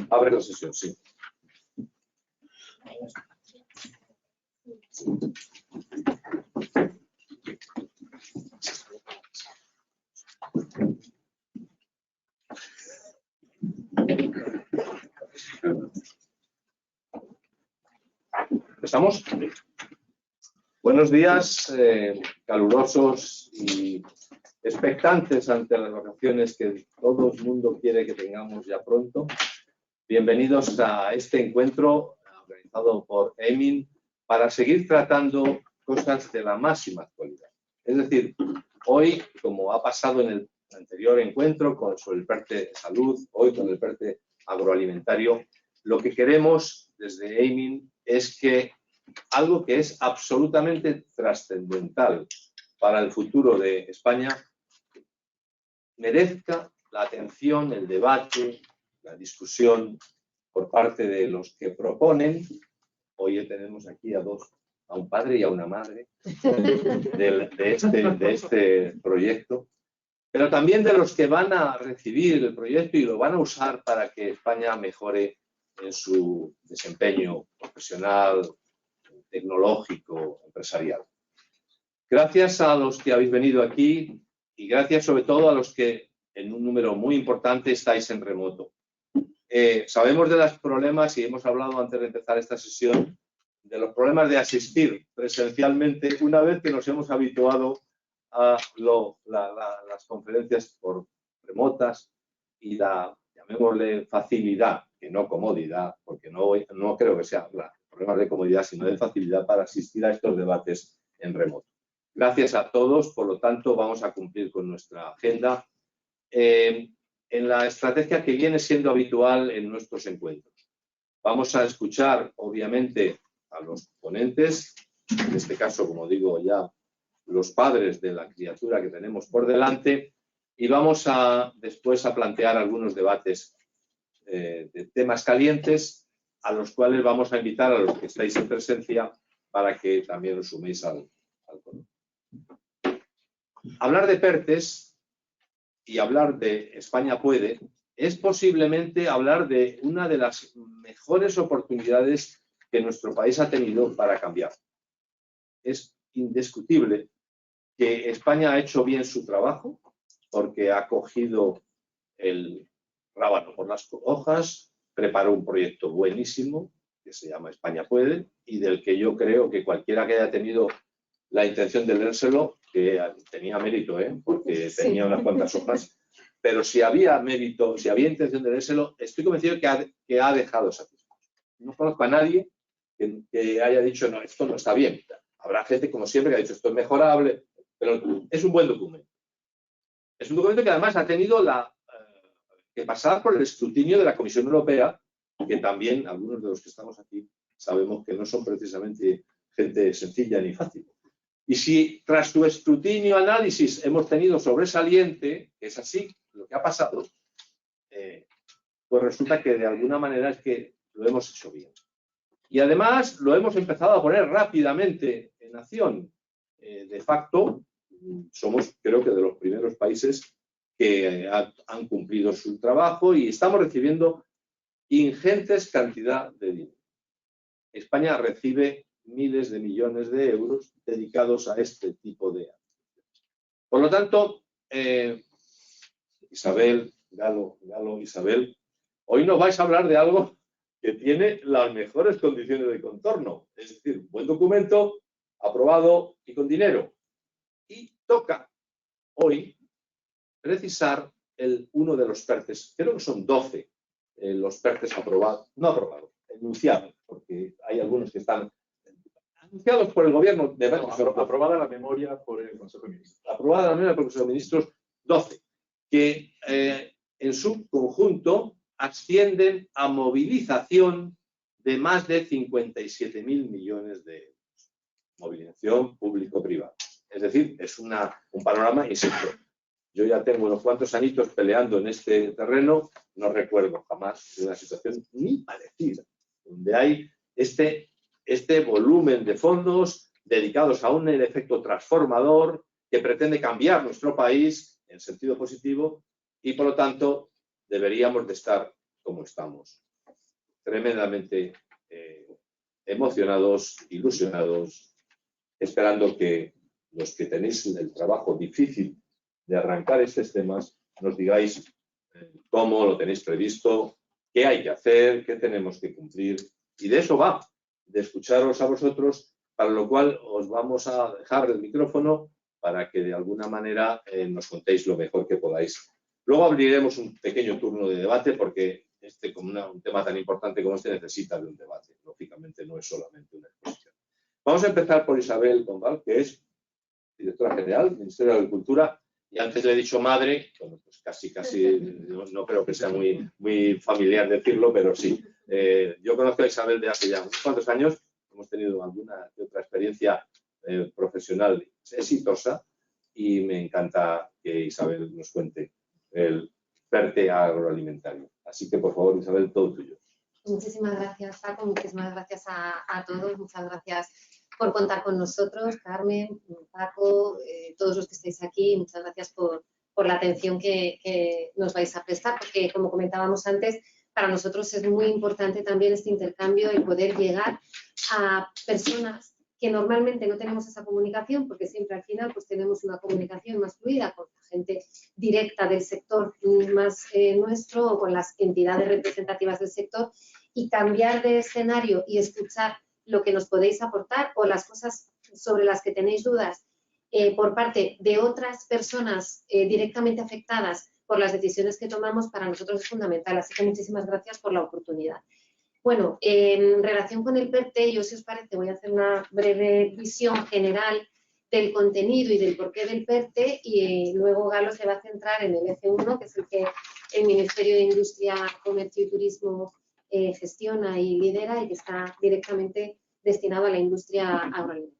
Abre la sesión, sí. ¿Estamos? Buenos días, calurosos y expectantes ante las vacaciones que todo el mundo quiere que tengamos ya pronto. Bienvenidos a este encuentro organizado por EMIN para seguir tratando cosas de la máxima actualidad. Es decir, hoy, como ha pasado en el anterior encuentro sobre el PERTE de salud, hoy con el PERTE agroalimentario, lo que queremos desde EMIN es que algo que es absolutamente trascendental para el futuro de España merezca la atención, el debate, la discusión por parte de los que proponen. Hoy tenemos aquí a un padre y a una madre de este proyecto, pero también de los que van a recibir el proyecto y lo van a usar para que España mejore en su desempeño profesional, tecnológico, empresarial. Gracias a los que habéis venido aquí y gracias sobre todo a los que en un número muy importante estáis en remoto. Sabemos de los problemas, y hemos hablado antes de empezar esta sesión, de los problemas de asistir presencialmente una vez que nos hemos habituado a las conferencias por remotas y llamémosle facilidad, que no comodidad, porque no creo que sea problemas de comodidad, sino de facilidad para asistir a estos debates en remoto. Gracias a todos, por lo tanto, vamos a cumplir con nuestra agenda en la estrategia que viene siendo habitual en nuestros encuentros. Vamos a escuchar, obviamente, a los ponentes, en este caso, como digo ya, los padres de la criatura que tenemos por delante, y vamos después a plantear algunos debates de temas calientes, a los cuales vamos a invitar a los que estáis en presencia para que también os suméis al foro. Hablar de PERTES y hablar de España Puede es posiblemente hablar de una de las mejores oportunidades que nuestro país ha tenido para cambiar. Es indiscutible que España ha hecho bien su trabajo porque ha cogido el rábano por las hojas, preparó un proyecto buenísimo que se llama España Puede y del que yo creo que cualquiera que haya tenido la intención de leérselo, que tenía mérito, porque tenía unas cuantas hojas, pero si había mérito, si había intención de leérselo, estoy convencido que ha dejado satisfecho. No conozco a nadie que haya dicho, no, esto no está bien. Habrá gente, como siempre, que ha dicho, esto es mejorable, pero es un buen documento. Es un documento que además ha tenido que pasar por el escrutinio de la Comisión Europea, que también algunos de los que estamos aquí sabemos que no son precisamente gente sencilla ni fácil. Y si tras su escrutinio, análisis, hemos tenido sobresaliente, que es así lo que ha pasado, pues resulta que de alguna manera es que lo hemos hecho bien. Y además lo hemos empezado a poner rápidamente en acción. De facto, somos creo que de los primeros países que han cumplido su trabajo y estamos recibiendo ingentes cantidades de dinero. España recibe miles de millones de euros dedicados a este tipo de actividades. Por lo tanto, Isabel, hoy nos vais a hablar de algo que tiene las mejores condiciones de contorno, es decir, un buen documento, aprobado y con dinero. Y toca hoy precisar uno de los PERTES, creo que son 12 los PERTES aprobados, no aprobados, enunciados, porque hay algunos que están anunciados por el gobierno. Aprobada la memoria por el Consejo de Ministros. Aprobada la memoria por el Consejo de Ministros, 12, que en su conjunto ascienden a movilización de más de 57.000 millones de euros. Movilización público-privada. Es decir, es un panorama insisto. Yo ya tengo unos cuantos añitos peleando en este terreno, no recuerdo jamás de una situación ni parecida, donde hay este volumen de fondos dedicados a un efecto transformador que pretende cambiar nuestro país en sentido positivo y, por lo tanto, deberíamos de estar como estamos. Tremendamente emocionados, ilusionados, esperando que los que tenéis el trabajo difícil de arrancar estos temas, nos digáis cómo lo tenéis previsto, qué hay que hacer, qué tenemos que cumplir. Y de eso va, de escucharos a vosotros, para lo cual os vamos a dejar el micrófono para que de alguna manera nos contéis lo mejor que podáis. Luego abriremos un pequeño turno de debate porque como un tema tan importante como este necesita de un debate. Lógicamente no es solamente una exposición. Vamos a empezar por Isabel Pombal, que es directora general del Ministerio de Agricultura. Y antes le he dicho madre, bueno, pues casi, no creo que sea muy familiar decirlo, pero sí. Yo conozco a Isabel de hace ya unos cuantos años. Hemos tenido alguna que otra experiencia profesional exitosa y me encanta que Isabel nos cuente el PERTE agroalimentario. Así que, por favor, Isabel, todo tuyo. Muchísimas gracias, Paco. Muchísimas gracias a todos. Muchas gracias por contar con nosotros, Carmen, Paco, todos los que estáis aquí. Muchas gracias por la atención que nos vais a prestar, porque, como comentábamos antes, para nosotros es muy importante también este intercambio, el poder llegar a personas que normalmente no tenemos esa comunicación, porque siempre al final pues tenemos una comunicación más fluida con la gente directa del sector más nuestro o con las entidades representativas del sector, y cambiar de escenario y escuchar lo que nos podéis aportar o las cosas sobre las que tenéis dudas por parte de otras personas directamente afectadas por las decisiones que tomamos, para nosotros es fundamental. Así que muchísimas gracias por la oportunidad. Bueno, en relación con el PERTE, yo, si os parece, voy a hacer una breve visión general del contenido y del porqué del PERTE, y luego Galo se va a centrar en el eje 1, que es el que el Ministerio de Industria, Comercio y Turismo gestiona y lidera, y que está directamente destinado a la industria agroalimentaria.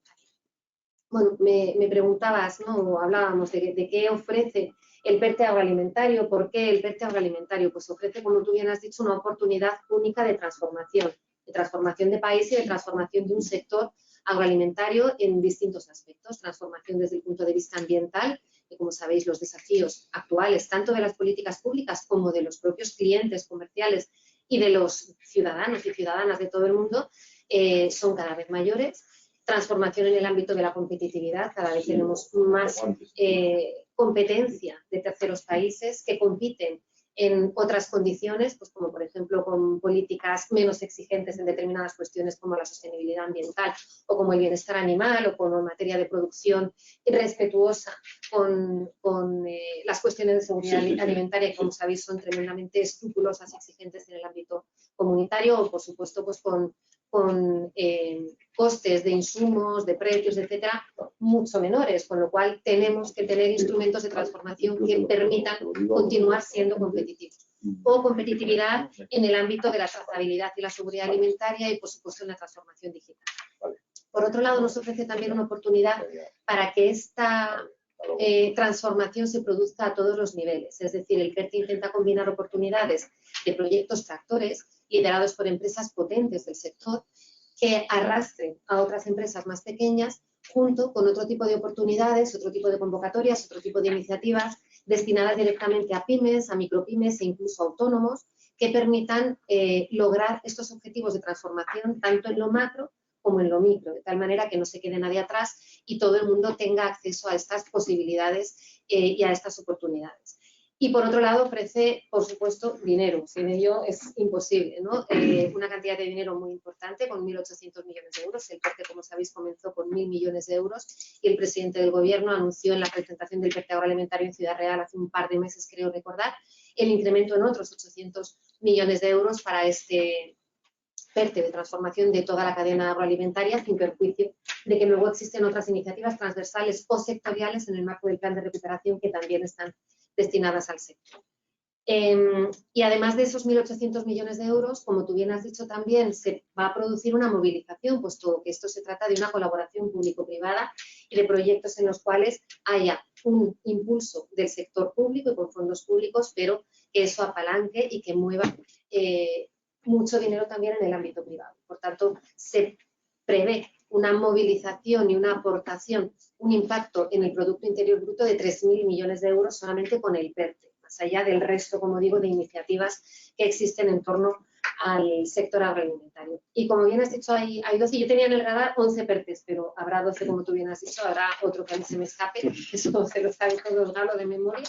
Bueno, me preguntabas, ¿no? O hablábamos de qué ofrece el PERTE agroalimentario. ¿Por qué el PERTE agroalimentario? Pues ofrece, como tú bien has dicho, una oportunidad única de transformación de país y de transformación de un sector agroalimentario en distintos aspectos. Transformación desde el punto de vista ambiental, que, como sabéis, los desafíos actuales, tanto de las políticas públicas como de los propios clientes comerciales y de los ciudadanos y ciudadanas de todo el mundo, son cada vez mayores. Transformación en el ámbito de la competitividad, cada vez tenemos más competencia de terceros países que compiten en otras condiciones, pues como por ejemplo con políticas menos exigentes en determinadas cuestiones como la sostenibilidad ambiental o como el bienestar animal, o como en materia de producción respetuosa con las cuestiones de seguridad alimentaria, que como sabéis son tremendamente escrupulosas y exigentes en el ámbito comunitario, o por supuesto pues con costes de insumos, de precios, etcétera, mucho menores, con lo cual tenemos que tener instrumentos de transformación que permitan continuar siendo competitivos. O competitividad en el ámbito de la trazabilidad y la seguridad alimentaria, y por supuesto en la transformación digital. Por otro lado, nos ofrece también una oportunidad para que esta transformación se produzca a todos los niveles. Es decir, el PERTE intenta combinar oportunidades de proyectos tractores liderados por empresas potentes del sector que arrastren a otras empresas más pequeñas, junto con otro tipo de oportunidades, otro tipo de convocatorias, otro tipo de iniciativas destinadas directamente a pymes, a micropymes e incluso a autónomos, que permitan lograr estos objetivos de transformación tanto en lo macro como en lo micro, de tal manera que no se quede nadie atrás y todo el mundo tenga acceso a estas posibilidades y a estas oportunidades. Y por otro lado ofrece, por supuesto, dinero. Sin ello es imposible, ¿no? Una cantidad de dinero muy importante, con 1.800 millones de euros. El PERTE, como sabéis, comenzó con 1.000 millones de euros, y el presidente del Gobierno anunció en la presentación del PERTE agroalimentario en Ciudad Real hace un par de meses, creo recordar, el incremento en otros 800 millones de euros para este PERTE de transformación de toda la cadena agroalimentaria, sin perjuicio de que luego existen otras iniciativas transversales o sectoriales en el marco del plan de recuperación que también están destinadas al sector. Y además de esos 1.800 millones de euros, como tú bien has dicho también, se va a producir una movilización, puesto que esto se trata de una colaboración público-privada y de proyectos en los cuales haya un impulso del sector público y con fondos públicos, pero que eso apalanque y que mueva mucho dinero también en el ámbito privado. Por tanto, se prevé una movilización y una aportación, un impacto en el Producto Interior Bruto de 3.000 millones de euros solamente con el PERTE. más allá del resto, como digo, de iniciativas que existen en torno al sector agroalimentario. Y como bien has dicho, hay 12, yo tenía en el radar 11 PERTEs, pero habrá 12, como tú bien has dicho, habrá otro que a mí se me escape, eso se lo sabe todos Galo de memoria.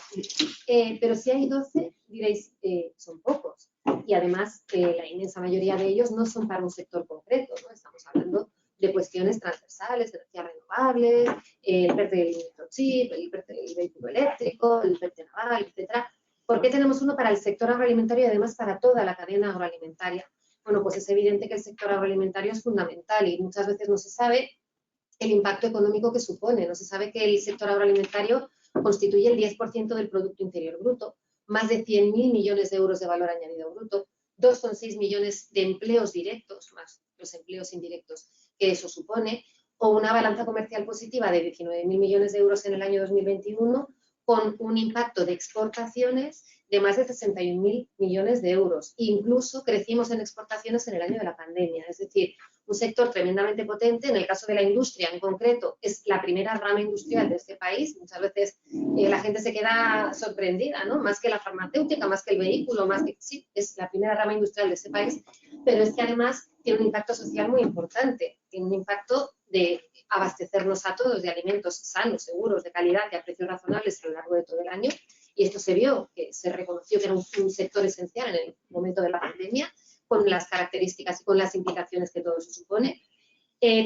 Pero si hay 12, diréis, son pocos. Y además, la inmensa mayoría de ellos no son para un sector concreto, ¿no? Estamos hablando de cuestiones transversales, de energías renovables, el PERTE del microchip, el PERTE del vehículo eléctrico, el PERTE naval, etcétera. ¿Por qué tenemos uno para el sector agroalimentario y además para toda la cadena agroalimentaria? Bueno, pues es evidente que el sector agroalimentario es fundamental y muchas veces no se sabe el impacto económico que supone. No se sabe que el sector agroalimentario constituye el 10% del Producto Interior Bruto, más de 100.000 millones de euros de valor añadido bruto, 2,6 millones de empleos directos, más los empleos indirectos que eso supone, o una balanza comercial positiva de 19.000 millones de euros en el año 2021, con un impacto de exportaciones de más de 61.000 millones de euros. Incluso crecimos en exportaciones en el año de la pandemia, es decir, un sector tremendamente potente. En el caso de la industria en concreto, es la primera rama industrial de este país. Muchas veces la gente se queda sorprendida, ¿no? Más que la farmacéutica, más que el vehículo, más que... Sí, es la primera rama industrial de este país, pero es que además tiene un impacto social muy importante, tiene un impacto de abastecernos a todos de alimentos sanos, seguros, de calidad y a precios razonables a lo largo de todo el año. Y esto se vio, que se reconoció que era un sector esencial en el momento de la pandemia, con las características y con las implicaciones que todo eso supone.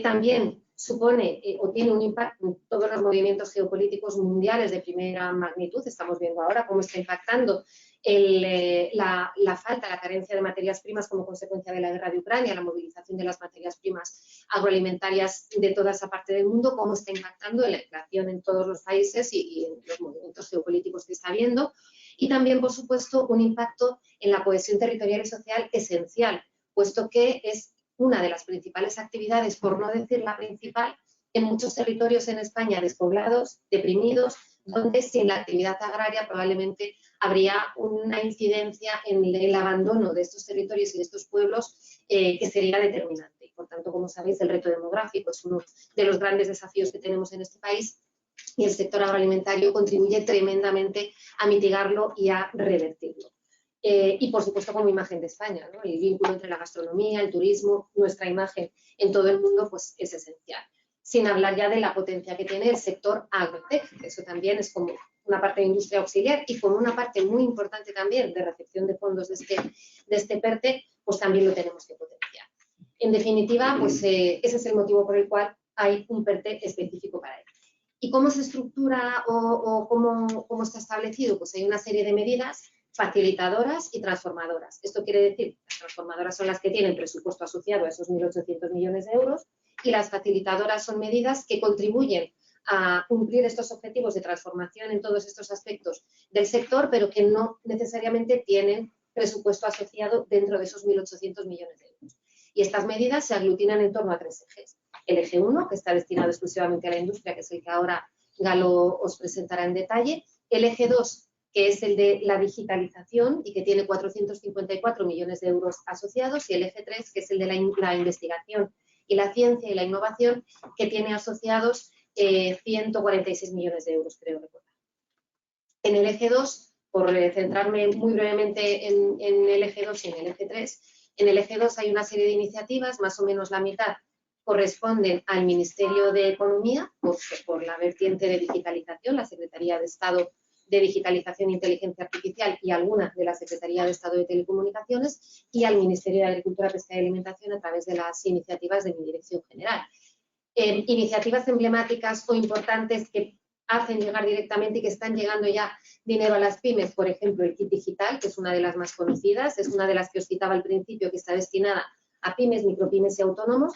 También supone o tiene un impacto en todos los movimientos geopolíticos mundiales de primera magnitud. Estamos viendo ahora cómo está impactando la falta, la carencia de materias primas como consecuencia de la guerra de Ucrania, la movilización de las materias primas agroalimentarias de toda esa parte del mundo, cómo está impactando en la inflación en todos los países y en los movimientos geopolíticos que está habiendo. Y también, por supuesto, un impacto en la cohesión territorial y social esencial, puesto que es una de las principales actividades, por no decir la principal, en muchos territorios en España despoblados, deprimidos, donde sin la actividad agraria probablemente habría una incidencia en el abandono de estos territorios y de estos pueblos que sería determinante. Y por tanto, como sabéis, el reto demográfico es uno de los grandes desafíos que tenemos en este país y el sector agroalimentario contribuye tremendamente a mitigarlo y a revertirlo. Y por supuesto como imagen de España, ¿no? El vínculo entre la gastronomía, el turismo, nuestra imagen en todo el mundo pues es esencial. Sin hablar ya de la potencia que tiene el sector agrotech, eso también es como una parte de industria auxiliar y como una parte muy importante también de recepción de fondos de este PERTE, pues también lo tenemos que potenciar. En definitiva, pues ese es el motivo por el cual hay un PERTE específico para él. ¿Y cómo se estructura o cómo está establecido? Pues hay una serie de medidas facilitadoras y transformadoras. Esto quiere decir, las transformadoras son las que tienen presupuesto asociado a esos 1.800 millones de euros y las facilitadoras son medidas que contribuyen a cumplir estos objetivos de transformación en todos estos aspectos del sector, pero que no necesariamente tienen presupuesto asociado dentro de esos 1.800 millones de euros. Y estas medidas se aglutinan en torno a 3 ejes. El eje 1, que está destinado exclusivamente a la industria, que es el que ahora Galo os presentará en detalle. El eje 2, que es el de la digitalización y que tiene 454 millones de euros asociados, y el eje 3, que es el de la investigación y la ciencia y la innovación, que tiene asociados 146 millones de euros, creo recordar. En el eje 2, por centrarme muy brevemente en el eje 2 y en el eje 3, en el eje 2 hay una serie de iniciativas, más o menos la mitad corresponden al Ministerio de Economía, por la vertiente de digitalización, la Secretaría de Estado de Digitalización e Inteligencia Artificial y algunas de la Secretaría de Estado de Telecomunicaciones, y al Ministerio de Agricultura, Pesca y Alimentación a través de las iniciativas de mi dirección general. Iniciativas emblemáticas o importantes que hacen llegar directamente y que están llegando ya dinero a las pymes, por ejemplo, el kit digital, que es una de las más conocidas, es una de las que os citaba al principio, que está destinada a pymes, micropymes y autónomos.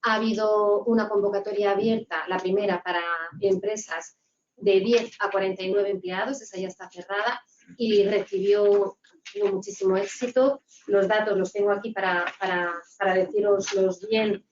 Ha habido una convocatoria abierta, la primera para empresas de 10 a 49 empleados, esa ya está cerrada y recibió muchísimo éxito. Los datos los tengo aquí para deciroslos bien.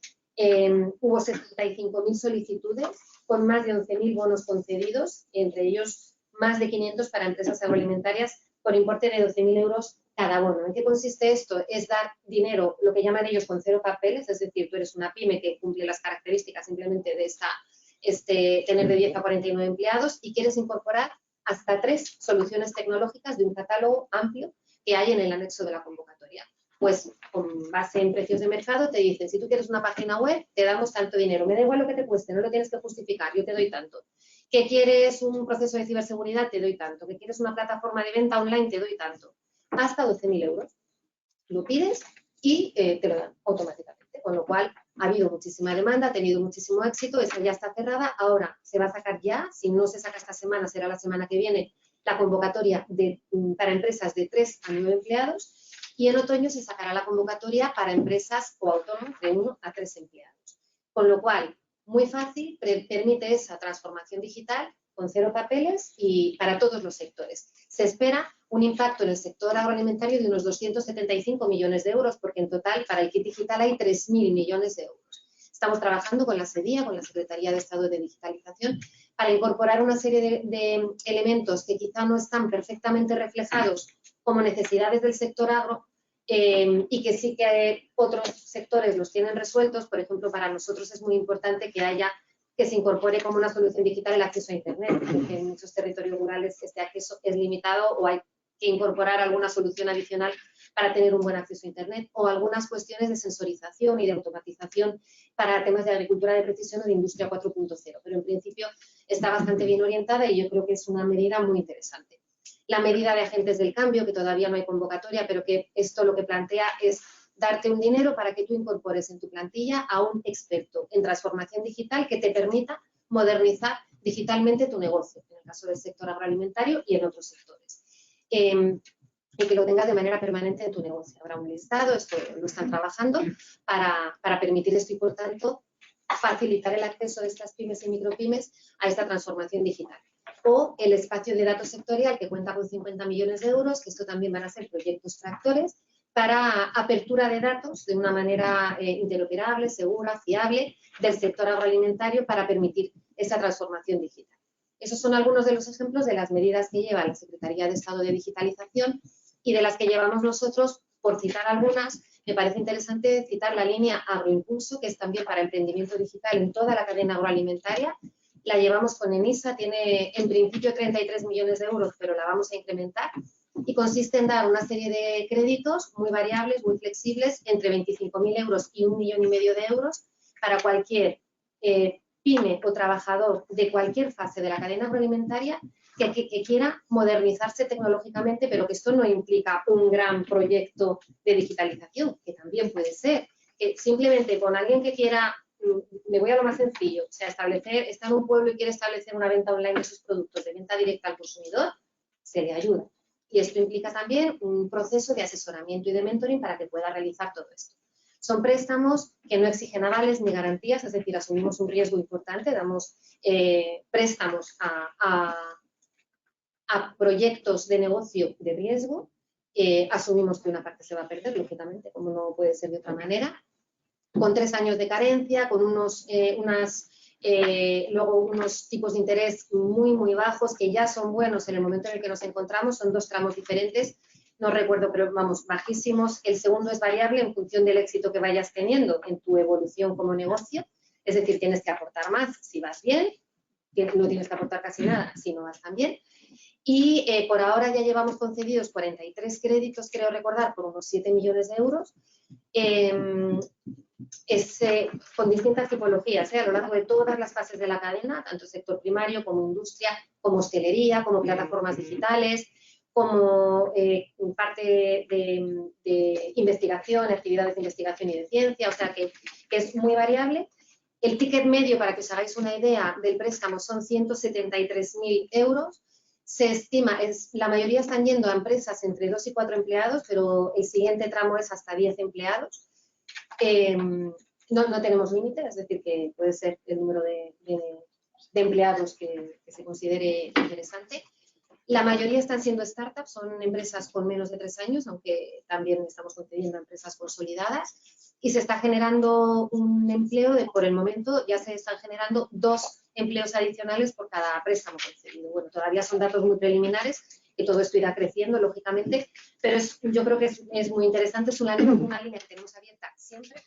Hubo 75.000 solicitudes con más de 11.000 bonos concedidos, entre ellos más de 500 para empresas agroalimentarias por importe de 12.000 euros cada bono. ¿En qué consiste esto? Es dar dinero, lo que llaman ellos con 0 papeles, es decir, tú eres una pyme que cumple las características simplemente de tener de 10 a 49 empleados y quieres incorporar hasta 3 soluciones tecnológicas de un catálogo amplio que hay en el anexo de la convocatoria. Pues con base en precios de mercado te dicen, si tú quieres una página web, te damos tanto dinero, me da igual lo que te cueste, no lo tienes que justificar, yo te doy tanto. ¿Que quieres un proceso de ciberseguridad? Te doy tanto. ¿Que quieres una plataforma de venta online? Te doy tanto. Hasta 12.000 euros. Lo pides y te lo dan automáticamente. Con lo cual ha habido muchísima demanda, ha tenido muchísimo éxito, esa ya está cerrada. Ahora se va a sacar ya, si no se saca esta semana, será la semana que viene, la convocatoria para empresas de 3 a 9 empleados. Y en otoño se sacará la convocatoria para empresas o autónomos de 1 a 3 empleados. Con lo cual, muy fácil, permite esa transformación digital con 0 papeles y para todos los sectores. Se espera un impacto en el sector agroalimentario de unos 275 millones de euros, porque en total para el kit digital hay 3.000 millones de euros. Estamos trabajando con la SEDIA, con la Secretaría de Estado de Digitalización, para incorporar una serie de elementos que quizá no están perfectamente reflejados como necesidades del sector agro, y que sí que otros sectores los tienen resueltos. Por ejemplo, para nosotros es muy importante que se incorpore como una solución digital el acceso a Internet, porque en muchos territorios rurales este acceso es limitado o hay que incorporar alguna solución adicional para tener un buen acceso a Internet, o algunas cuestiones de sensorización y de automatización para temas de agricultura de precisión o de industria 4.0. Pero en principio está bastante bien orientada y yo creo que es una medida muy interesante. La medida de agentes del cambio, que todavía no hay convocatoria, pero que esto lo que plantea es darte un dinero para que tú incorpores en tu plantilla a un experto en transformación digital que te permita modernizar digitalmente tu negocio, en el caso del sector agroalimentario y en otros sectores. Y que lo tengas de manera permanente en tu negocio. Habrá un listado, esto lo están trabajando, para permitir esto y, por tanto, facilitar el acceso de estas pymes y micropymes a esta transformación digital. O el espacio de datos sectorial, que cuenta con 50 millones de euros, que esto también van a ser proyectos tractores para apertura de datos de una manera interoperable, segura, fiable, del sector agroalimentario para permitir esa transformación digital. Esos son algunos de los ejemplos de las medidas que lleva la Secretaría de Estado de Digitalización y de las que llevamos nosotros. Por citar algunas, me parece interesante citar la línea Agroimpulso, que es también para emprendimiento digital en toda la cadena agroalimentaria. La llevamos con ENISA, tiene en principio 33 millones de euros, pero la vamos a incrementar, y consiste en dar una serie de créditos muy variables, muy flexibles, entre 25.000 euros y 1,5 millones de euros para cualquier pyme o trabajador de cualquier fase de la cadena agroalimentaria que quiera modernizarse tecnológicamente, pero que esto no implica un gran proyecto de digitalización, que también puede ser. Simplemente con alguien que quiera, me voy a lo más sencillo, o sea, está en un pueblo y quiere establecer una venta online de sus productos de venta directa al consumidor, se le ayuda. Y esto implica también un proceso de asesoramiento y de mentoring para que pueda realizar todo esto. Son préstamos que no exigen avales ni garantías, es decir, asumimos un riesgo importante, damos préstamos a proyectos de negocio de riesgo, asumimos que una parte se va a perder, lógicamente, como no puede ser de otra manera, con 3 años de carencia, con luego unos tipos de interés muy, muy bajos, que ya son buenos en el momento en el que nos encontramos. Son 2 tramos diferentes, no recuerdo, pero vamos, bajísimos. El segundo es variable en función del éxito que vayas teniendo en tu evolución como negocio, es decir, tienes que aportar más si vas bien, no tienes que aportar casi nada si no vas tan bien. Y por ahora ya llevamos concedidos 43 créditos, creo recordar, por unos 7 millones de euros, con distintas tipologías, a lo largo de todas las fases de la cadena, tanto sector primario como industria, como hostelería, como plataformas digitales, como parte de investigación, actividades de investigación y de ciencia, o sea que es muy variable. El ticket medio, para que os hagáis una idea, del préstamo son 173.000 euros. Se estima, la mayoría están yendo a empresas entre 2 y 4 empleados, pero el siguiente tramo es hasta 10 empleados. No tenemos límite, es decir, que puede ser el número de empleados que se considere interesante. La mayoría están siendo startups, son empresas con menos de 3 años, aunque también estamos concediendo a empresas consolidadas. Y se está generando un empleo, por el momento ya se están generando 2 empleos adicionales por cada préstamo concedido. Bueno, todavía son datos muy preliminares, que todo esto irá creciendo, lógicamente, pero yo creo que es muy interesante. Es una línea que tenemos abierta siempre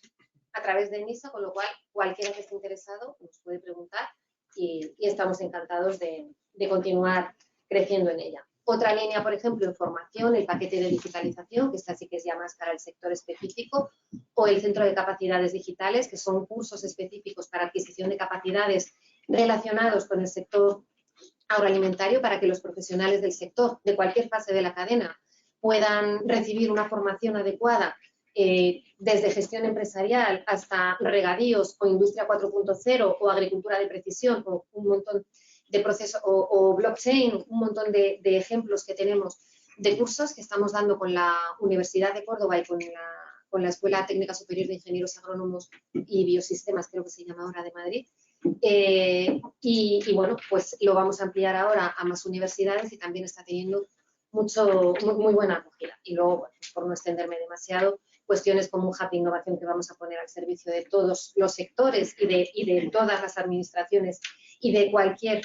a través de ENISA, con lo cual cualquiera que esté interesado nos puede preguntar y estamos encantados de continuar creciendo en ella. Otra línea, por ejemplo, en formación, el paquete de digitalización, que esta sí que es ya más para el sector específico, o el centro de capacidades digitales, que son cursos específicos para adquisición de capacidades relacionados con el sector agroalimentario para que los profesionales del sector, de cualquier fase de la cadena, puedan recibir una formación adecuada desde gestión empresarial hasta regadíos o industria 4.0 o agricultura de precisión o un montón de procesos o blockchain, un montón de ejemplos que tenemos de cursos que estamos dando con la Universidad de Córdoba y con la Escuela Técnica Superior de Ingenieros Agrónomos y Biosistemas, creo que se llama ahora, de Madrid. Y bueno, pues lo vamos a ampliar ahora a más universidades y también está teniendo muy buena acogida. Y luego, bueno, pues por no extenderme demasiado, cuestiones como un hub de innovación que vamos a poner al servicio de todos los sectores y de todas las administraciones y de cualquier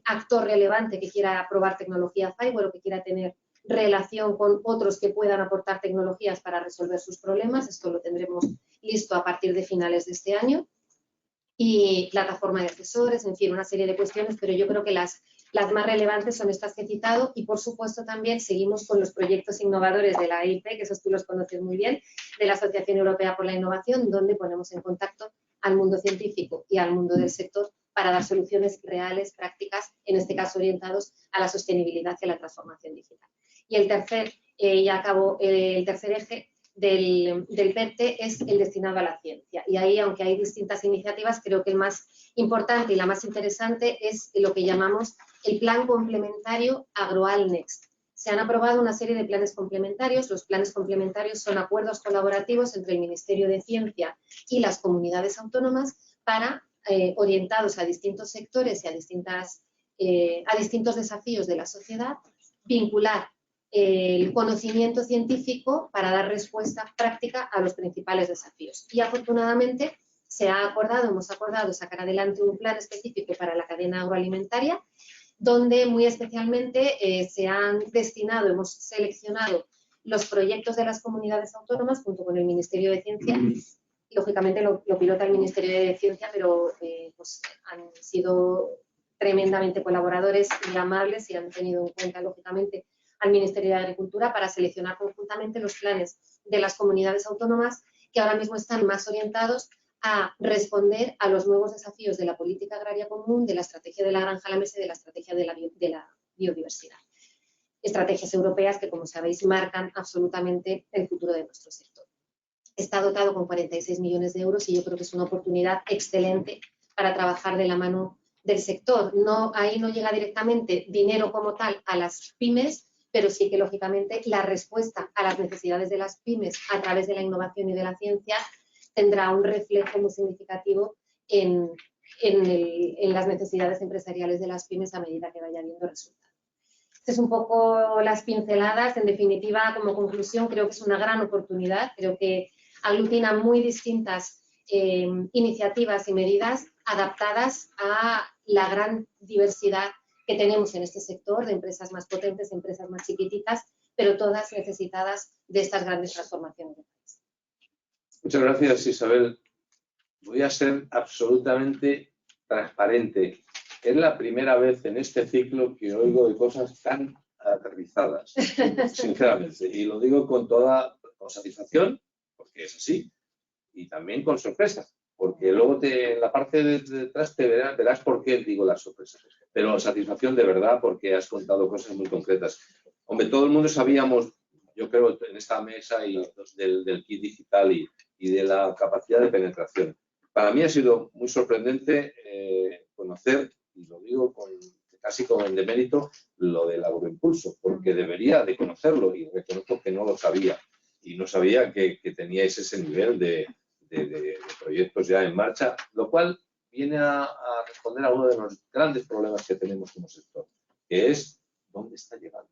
actor relevante que quiera probar tecnología Fiber o que quiera tener relación con otros que puedan aportar tecnologías para resolver sus problemas. Esto lo tendremos listo a partir de finales de este año. Y plataforma de asesores, en fin, una serie de cuestiones, pero yo creo que las más relevantes son estas que he citado y, por supuesto, también seguimos con los proyectos innovadores de la EIP, que esos tú los conoces muy bien, de la Asociación Europea por la Innovación, donde ponemos en contacto al mundo científico y al mundo del sector para dar soluciones reales, prácticas, en este caso orientados a la sostenibilidad y a la transformación digital. Y el tercer, el tercer eje del PERTE es el destinado a la ciencia. Y ahí, aunque hay distintas iniciativas, creo que el más importante y la más interesante es lo que llamamos el Plan Complementario Agroal Next. Se han aprobado una serie de planes complementarios. Los planes complementarios son acuerdos colaborativos entre el Ministerio de Ciencia y las comunidades autónomas para, orientados a distintos sectores y a distintos desafíos de la sociedad, vincular el conocimiento científico para dar respuesta práctica a los principales desafíos. Y afortunadamente hemos acordado sacar adelante un plan específico para la cadena agroalimentaria, donde muy especialmente hemos seleccionado los proyectos de las comunidades autónomas junto con el Ministerio de Ciencia. Lógicamente lo pilota el Ministerio de Ciencia, pero pues han sido tremendamente colaboradores y amables y han tenido en cuenta, lógicamente, al Ministerio de Agricultura para seleccionar conjuntamente los planes de las comunidades autónomas que ahora mismo están más orientados a responder a los nuevos desafíos de la política agraria común, de la estrategia de la granja a la mesa y de la estrategia de la biodiversidad. Estrategias europeas que, como sabéis, marcan absolutamente el futuro de nuestro sector. Está dotado con 46 millones de euros y yo creo que es una oportunidad excelente para trabajar de la mano del sector. Ahí no llega directamente dinero como tal a las pymes, pero sí que, lógicamente, la respuesta a las necesidades de las pymes a través de la innovación y de la ciencia tendrá un reflejo muy significativo en las necesidades empresariales de las pymes a medida que vaya habiendo resultados. Estas son un poco las pinceladas. En definitiva, como conclusión, creo que es una gran oportunidad. Creo que aglutina muy distintas iniciativas y medidas adaptadas a la gran diversidad que tenemos en este sector, de empresas más potentes, empresas más chiquititas, pero todas necesitadas de estas grandes transformaciones del país. Muchas gracias, Isabel. Voy a ser absolutamente transparente. Es la primera vez en este ciclo que oigo de cosas tan aterrizadas, sinceramente. Y lo digo con toda satisfacción, porque es así, y también con sorpresa. Porque luego en la parte de detrás verás por qué digo las sorpresas. Pero satisfacción de verdad, porque has contado cosas muy concretas. Hombre, todo el mundo sabíamos, yo creo, en esta mesa y del kit digital y de la capacidad de penetración. Para mí ha sido muy sorprendente conocer, y lo digo casi con el demérito, lo del agroimpulso, porque debería de conocerlo y reconozco que no lo sabía. Y no sabía que teníais ese nivel de proyectos ya en marcha, lo cual viene a responder a uno de los grandes problemas que tenemos como sector, que es dónde está llegando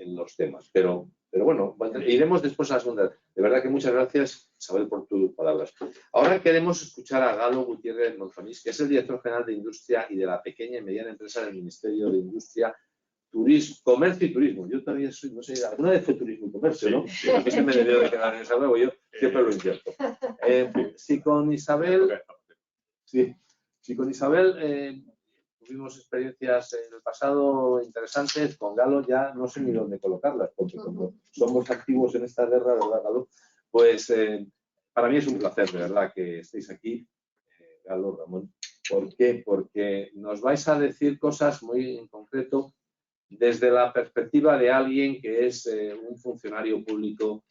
los temas. Pero bueno, iremos después a la segunda. De verdad que muchas gracias, Isabel, por tus palabras. Ahora queremos escuchar a Galo Gutiérrez Monzonís, que es el director general de Industria y de la pequeña y mediana empresa del Ministerio de Industria, Comercio y Turismo. Yo todavía soy, no sé, alguna vez fue Turismo y Comercio, ¿no? Sí. A mí se me debió de quedar en esa luego, yo siempre lo invierto. Si con Isabel tuvimos experiencias en el pasado interesantes. Con Galo ya no sé ni dónde colocarlas, porque como somos activos en esta guerra, ¿verdad, Galo? Pues para mí es un placer, de verdad, que estéis aquí, Galo, Ramón. ¿Por qué? Porque nos vais a decir cosas muy en concreto desde la perspectiva de alguien que es un funcionario público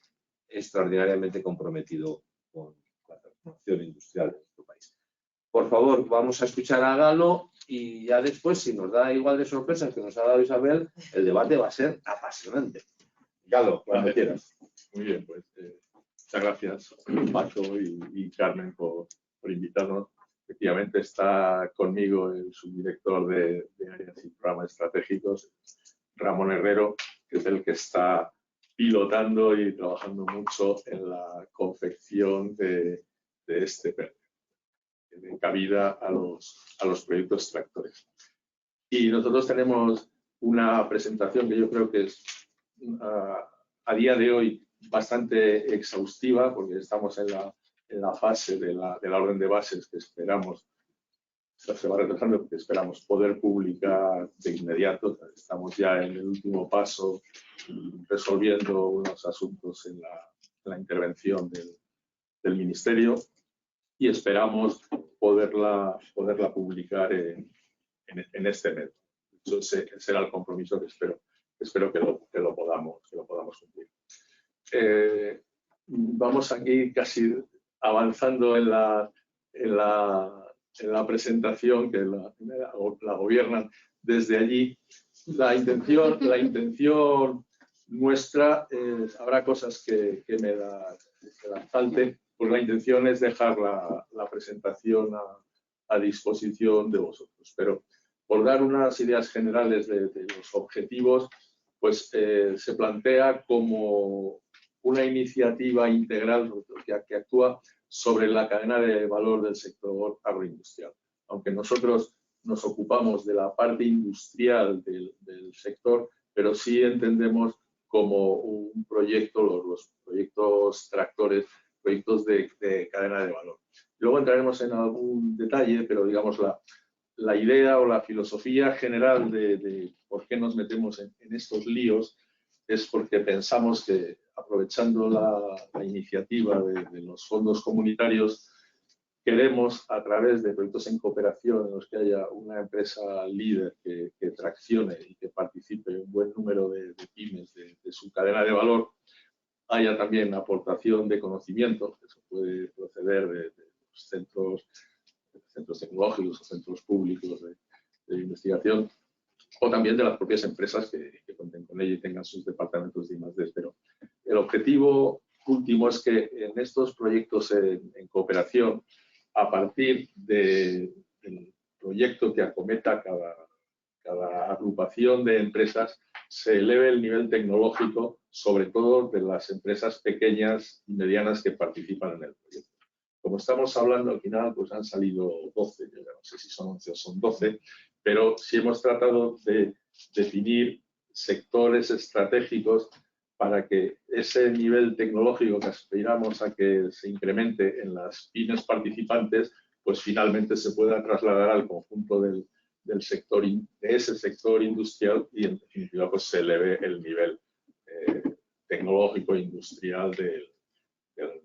extraordinariamente comprometido con la transformación industrial de nuestro país. Por favor, vamos a escuchar a Galo y ya después, si nos da igual de sorpresas que nos ha dado Isabel, el debate va a ser apasionante. Galo, cuando quieras. Muy bien, pues muchas gracias, Paco y Carmen, por invitarnos. Efectivamente está conmigo el subdirector de áreas y programas estratégicos, Ramón Herrero, que es el que está pilotando y trabajando mucho en la confección de este PERTE, que dé cabida a los proyectos tractores. Y nosotros tenemos una presentación que yo creo que es a día de hoy bastante exhaustiva, porque estamos en la fase de la orden de bases que esperamos, se va retrasando porque esperamos poder publicar de inmediato. Estamos ya en el último paso resolviendo unos asuntos en la intervención del Ministerio y esperamos poderla publicar en este mes. Ese será el compromiso que espero que lo podamos cumplir. Vamos aquí casi avanzando en la presentación, que la gobiernan desde allí. La intención nuestra, habrá cosas que me la falten, pues la intención es dejar la presentación a disposición de vosotros. Pero por dar unas ideas generales de los objetivos, pues se plantea como una iniciativa integral que actúa sobre la cadena de valor del sector agroindustrial. Aunque nosotros nos ocupamos de la parte industrial del sector, pero sí entendemos como un proyecto, los proyectos tractores, proyectos de cadena de valor. Luego entraremos en algún detalle, pero digamos la idea o la filosofía general de por qué nos metemos en estos líos es porque pensamos que, aprovechando la iniciativa de los fondos comunitarios, queremos, a través de proyectos en cooperación en los que haya una empresa líder que traccione y que participe en un buen número de pymes de su cadena de valor, haya también aportación de conocimiento, que se puede proceder de los centros tecnológicos o centros públicos de investigación, o también de las propias empresas que cuenten con ella y tengan sus departamentos de I+D. Pero el objetivo último es que en estos proyectos en cooperación, a partir del proyecto que acometa cada agrupación de empresas, se eleve el nivel tecnológico, sobre todo de las empresas pequeñas y medianas que participan en el proyecto. Como estamos hablando, al final pues han salido 12, yo no sé si son 11 o son 12, pero sí hemos tratado de definir sectores estratégicos para que ese nivel tecnológico que aspiramos a que se incremente en las pymes participantes, pues finalmente se pueda trasladar al conjunto de ese sector industrial y en definitiva pues se eleve el nivel tecnológico e industrial del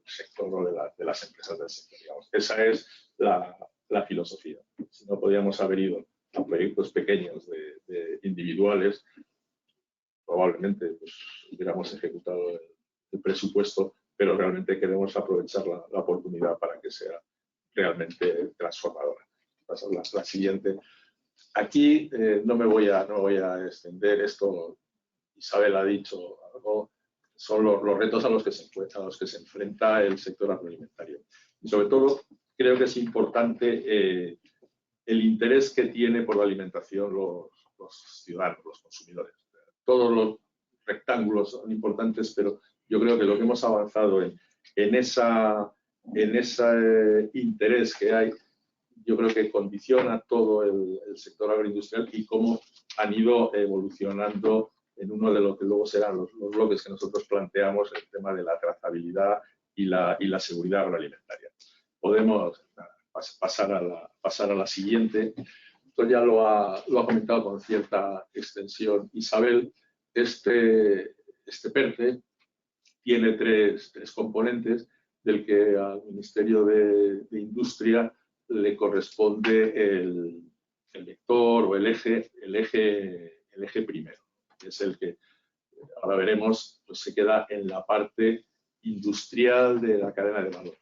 sector o de las empresas del sector. Digamos. Esa es la filosofía. Si no podíamos haber ido a proyectos pequeños individuales, probablemente pues, hubiéramos ejecutado el presupuesto, pero realmente queremos aprovechar la oportunidad para que sea realmente transformadora. La siguiente. Aquí no me voy a extender, esto Isabel ha dicho algo, son los retos a los que se enfrenta el sector agroalimentario. Y sobre todo, creo que es importante el interés que tiene por la alimentación los ciudadanos, los consumidores. Todos los rectángulos son importantes, pero yo creo que lo que hemos avanzado en ese interés que hay, yo creo que condiciona todo el sector agroindustrial y cómo han ido evolucionando en uno de lo que luego serán los bloques que nosotros planteamos, el tema de la trazabilidad y la seguridad agroalimentaria. Podemos pasar a la siguiente. esto ya lo ha comentado con cierta extensión Isabel. Este PERTE tiene tres componentes, del que al Ministerio de Industria le corresponde el vector o el eje primero, que es el que ahora veremos, pues se queda en la parte industrial de la cadena de valor.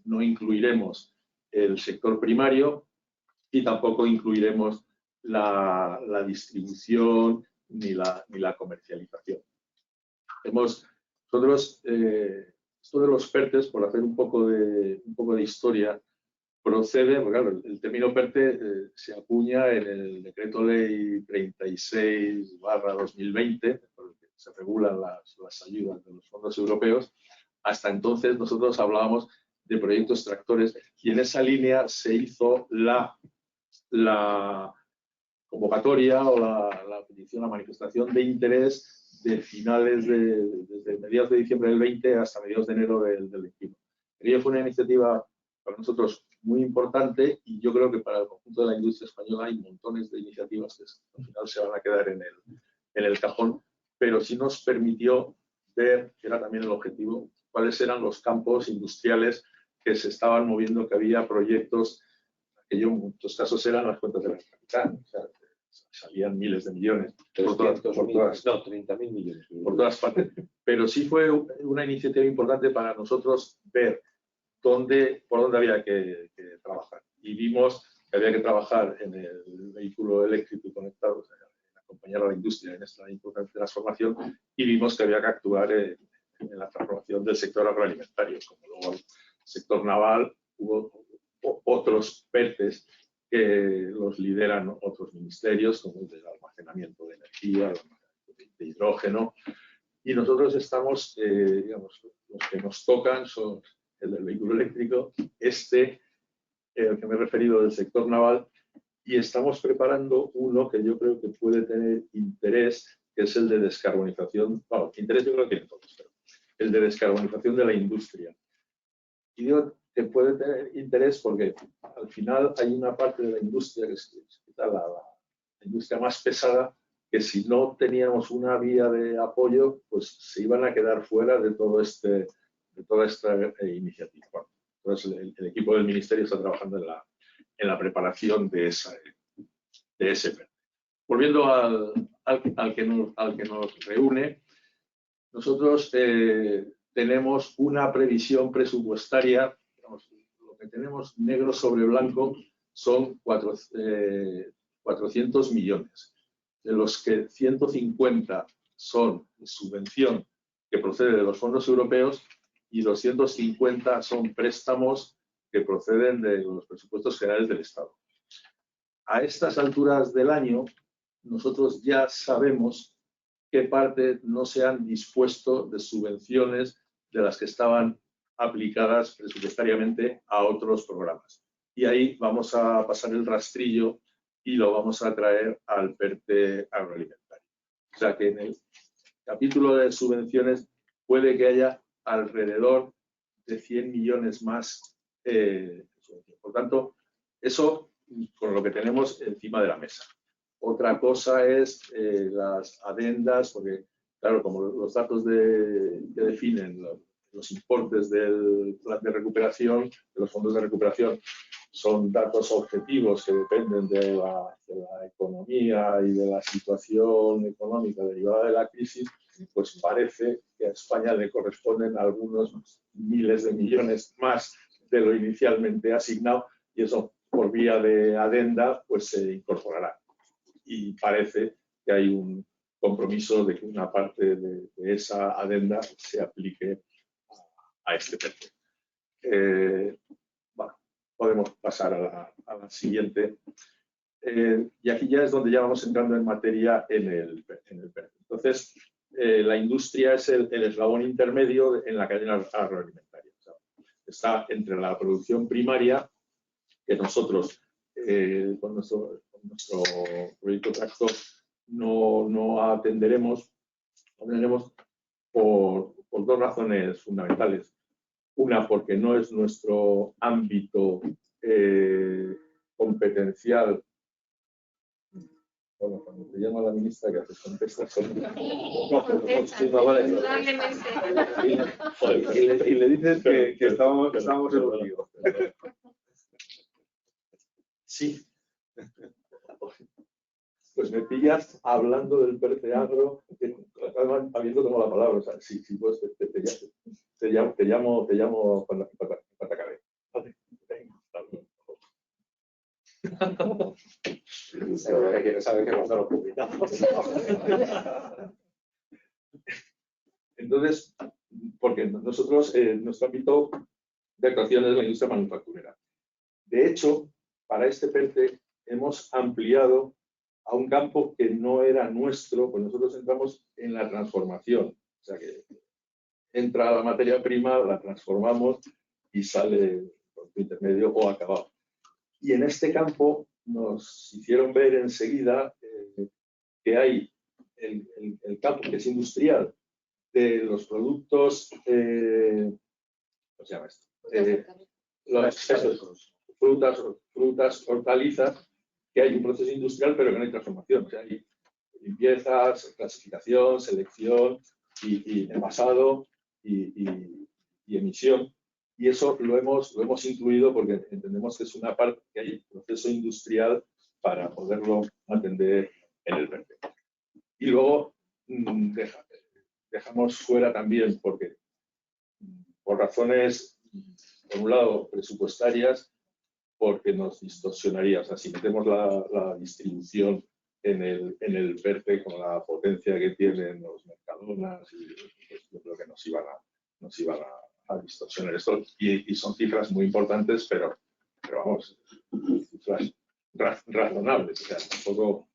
No incluiremos el sector primario y tampoco incluiremos la distribución ni la comercialización. Nosotros, esto de los PERTES, por hacer un poco de historia, procede, porque claro, el término PERTE se acuña en el Decreto Ley 36/2020, por el que se regulan las ayudas de los fondos europeos. Hasta entonces nosotros hablábamos de proyectos tractores y en esa línea se hizo la convocatoria o la petición, la manifestación de interés de finales desde mediados de diciembre del 20 hasta mediados de enero del 21. Aquello fue una iniciativa para nosotros muy importante y yo creo que para el conjunto de la industria española hay montones de iniciativas que al final se van a quedar en el cajón, pero sí nos permitió ver, que era también el objetivo, cuáles eran los campos industriales que se estaban moviendo, que había proyectos que en muchos casos eran las cuentas de la capital, o sea, salían miles de millones, por todas, 30.000 millones. Por todas partes. Pero sí fue una iniciativa importante para nosotros ver por dónde había que trabajar. Y vimos que había que trabajar en el vehículo eléctrico y conectado, o sea, acompañar a la industria en esta importante transformación, y vimos que había que actuar en la transformación del sector agroalimentario, como luego el sector naval. Hubo otros PERTES que los lideran otros ministerios, como el del almacenamiento de energía, el almacenamiento de hidrógeno, y nosotros estamos, digamos, los que nos tocan son el del vehículo eléctrico, el que me he referido del sector naval, y estamos preparando uno que yo creo que puede tener interés, que es el de descarbonización. Bueno, interés yo creo que tiene todos, pero el de descarbonización de la industria. Y digo que puede tener interés porque al final hay una parte de la industria que es la industria más pesada, que si no teníamos una vía de apoyo, pues se iban a quedar fuera de toda esta iniciativa. Bueno, entonces el equipo del Ministerio está trabajando en la preparación de ese PERTE. Volviendo al que nos reúne, nosotros tenemos una previsión presupuestaria. Lo que tenemos negro sobre blanco son 400 millones, de los que 150 son subvención que procede de los fondos europeos y 250 son préstamos que proceden de los presupuestos generales del Estado. A estas alturas del año, nosotros ya sabemos qué parte no se han dispuesto de subvenciones de las que estaban aplicadas presupuestariamente a otros programas. Y ahí vamos a pasar el rastrillo y lo vamos a traer al PERTE agroalimentario. O sea que en el capítulo de subvenciones puede que haya alrededor de 100 millones más. Por tanto, eso con lo que tenemos encima de la mesa. Otra cosa es las adendas, porque claro, como los datos que definen los importes del plan de recuperación, de los fondos de recuperación, son datos objetivos que dependen de la economía y de la situación económica derivada de la crisis, pues parece que a España le corresponden algunos miles de millones más de lo inicialmente asignado, y eso por vía de adenda pues se incorporará. Y parece que hay un compromiso de que una parte de esa adenda se aplique a este PERTE. Bueno, podemos pasar a la siguiente. Y aquí ya es donde ya vamos entrando en materia en el PERTE. Entonces, la industria es el eslabón intermedio en la cadena agroalimentaria. O sea, está entre la producción primaria, que nosotros con nuestro proyecto tractor no atenderemos por dos razones fundamentales. Una, porque no es nuestro ámbito competencial Bueno, cuando te llama la ministra, que haces? Contestas. Y le dices que estábamos en un lío. Sí. Pues me pillas hablando del PERTE Agro, además habiendo tomado la palabra. O sea, sí, pues te llamo cuando te acabe. Vale, venga, hasta luego. Seguro que quieres saber que cuando lo publicamos. Entonces, porque nosotros, nuestro ámbito de actuación es la industria manufacturera. De hecho, para este PERTE hemos ampliado a un campo que no era nuestro, pues nosotros entramos en la transformación. O sea que entra la materia prima, la transformamos y sale producto intermedio o acabado. Y en este campo nos hicieron ver enseguida que hay el campo que es industrial de los productos, ¿cómo se llama esto? Frutas, hortalizas, que hay un proceso industrial pero que no hay transformación. O sea, hay limpiezas, clasificación, selección y envasado y emisión. Y eso lo hemos incluido porque entendemos que es una parte que hay proceso industrial para poderlo atender en el PERTE. Y luego dejamos fuera también, porque por razones, por un lado, presupuestarias, porque nos distorsionaría. O sea, si metemos la distribución en el PERTE con la potencia que tienen los Mercadonas, pues yo creo que nos iban a distorsionar esto. Y son cifras muy importantes, pero vamos, cifras razonables. O sea, tampoco...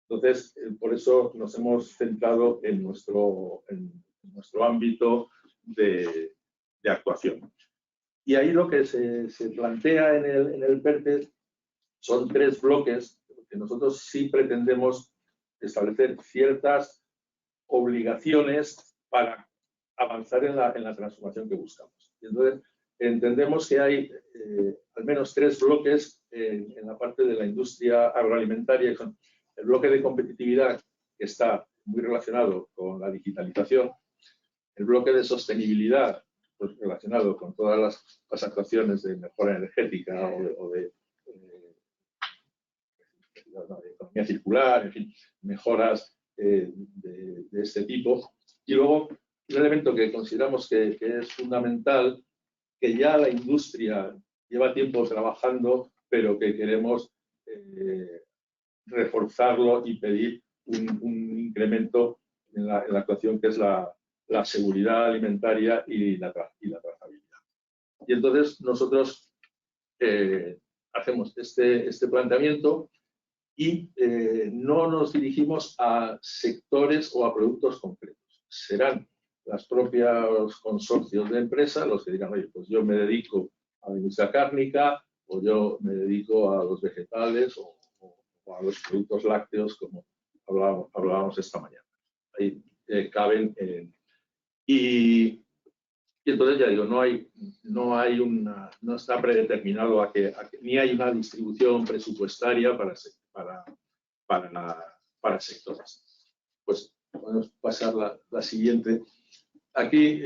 Entonces, por eso nos hemos centrado en nuestro ámbito de actuación. Y ahí lo que se plantea en el PERTE son 3 bloques, que nosotros sí pretendemos establecer ciertas obligaciones para avanzar en la transformación que buscamos. Y entonces, entendemos que hay al menos 3 bloques en la parte de la industria agroalimentaria, que son el bloque de competitividad, que está muy relacionado con la digitalización, el bloque de sostenibilidad, pues, relacionado con todas las actuaciones de mejora energética o de economía circular, en fin, mejoras de este tipo. Y luego, un elemento que consideramos que es fundamental, que ya la industria lleva tiempo trabajando, pero que queremos reforzarlo y pedir un incremento en la actuación, que es la seguridad alimentaria y la trazabilidad. Y entonces nosotros hacemos este planteamiento y no nos dirigimos a sectores o a productos concretos. Serán los propios consorcios de empresas los que digan, oye, pues yo me dedico a la industria cárnica, o yo me dedico a los vegetales o a los productos lácteos, como hablábamos esta mañana. Ahí caben. Y entonces, ya digo, no está predeterminado ni hay una distribución presupuestaria para sectores. Pues podemos pasar la siguiente. Aquí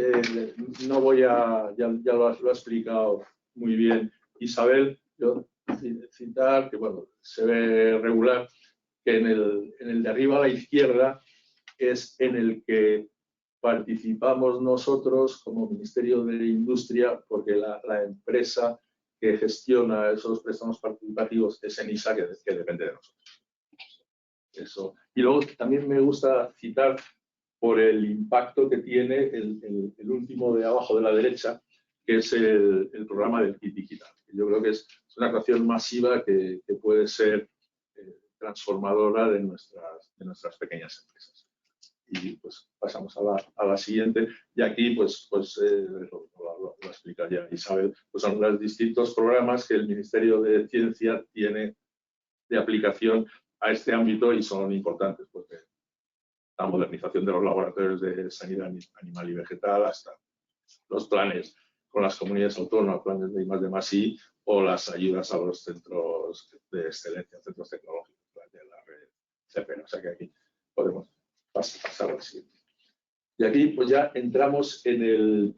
no voy a, ya lo ha explicado muy bien Isabel, yo citar que, bueno, se ve regular, que en el de arriba a la izquierda es en el que participamos nosotros como Ministerio de Industria, porque la empresa que gestiona esos préstamos participativos es ENISA, que depende de nosotros. Eso. Y luego también me gusta citar por el impacto que tiene el último de abajo de la derecha, que es el programa del kit digital. Yo creo que es una actuación masiva que puede ser transformadora de nuestras pequeñas empresas. Y pues pasamos a la siguiente. Y aquí pues lo explicaría Isabel. Pues son los distintos programas que el Ministerio de Ciencia tiene de aplicación a este ámbito y son importantes, porque la modernización de los laboratorios de sanidad animal y vegetal, hasta los planes con las comunidades autónomas, planes de I+D+I, o las ayudas a los centros de excelencia, centros tecnológicos de la red etcétera. O sea que aquí podemos pasar al siguiente. Y aquí pues ya entramos en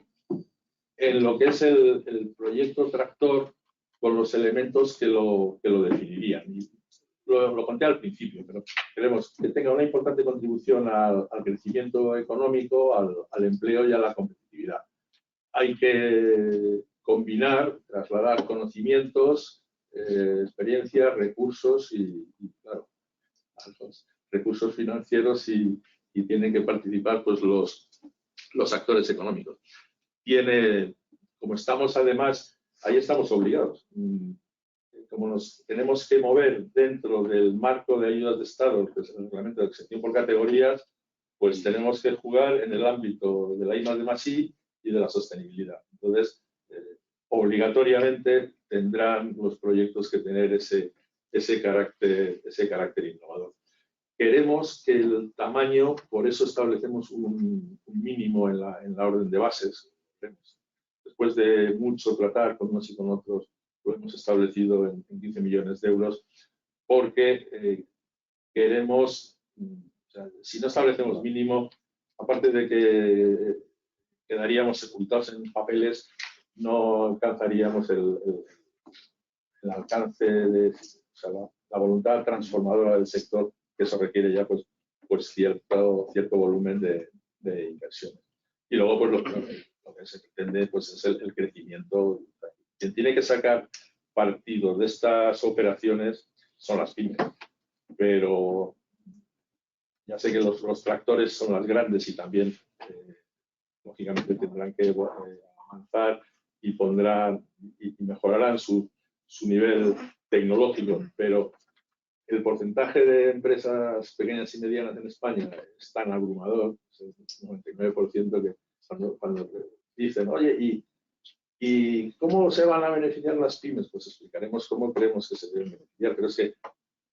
lo que es el proyecto tractor con los elementos que lo definirían. Y lo conté al principio, pero queremos que tenga una importante contribución al crecimiento económico, al empleo y a la competitividad. Hay que combinar, trasladar conocimientos, experiencias, recursos y claro, los recursos financieros y tienen que participar pues los actores económicos. Como estamos además, ahí estamos obligados. Como nos tenemos que mover dentro del marco de ayudas de Estado, que es el reglamento de exención por categorías, pues tenemos que jugar en el ámbito de la I+D+I y de la sostenibilidad. Entonces, obligatoriamente tendrán los proyectos que tener ese carácter innovador. Queremos que el tamaño, por eso establecemos un mínimo en la orden de bases. Después de mucho tratar con unos y con otros, lo hemos establecido en 15 millones de euros, porque queremos, o sea, si no establecemos mínimo, aparte de que quedaríamos sepultados en papeles, no alcanzaríamos el alcance de, o sea, la voluntad transformadora del sector, que eso requiere ya pues cierto volumen de inversiones. Y luego pues lo que se pretende pues es el crecimiento. Quien tiene que sacar partido de estas operaciones son las pymes, pero ya sé que los tractores son las grandes y también lógicamente tendrán que avanzar y pondrán y mejorarán su nivel tecnológico, pero el porcentaje de empresas pequeñas y medianas en España es tan abrumador, es el 99%, que cuando dicen, oye, ¿y cómo se van a beneficiar las pymes? Pues explicaremos cómo creemos que se deben beneficiar. Pero es que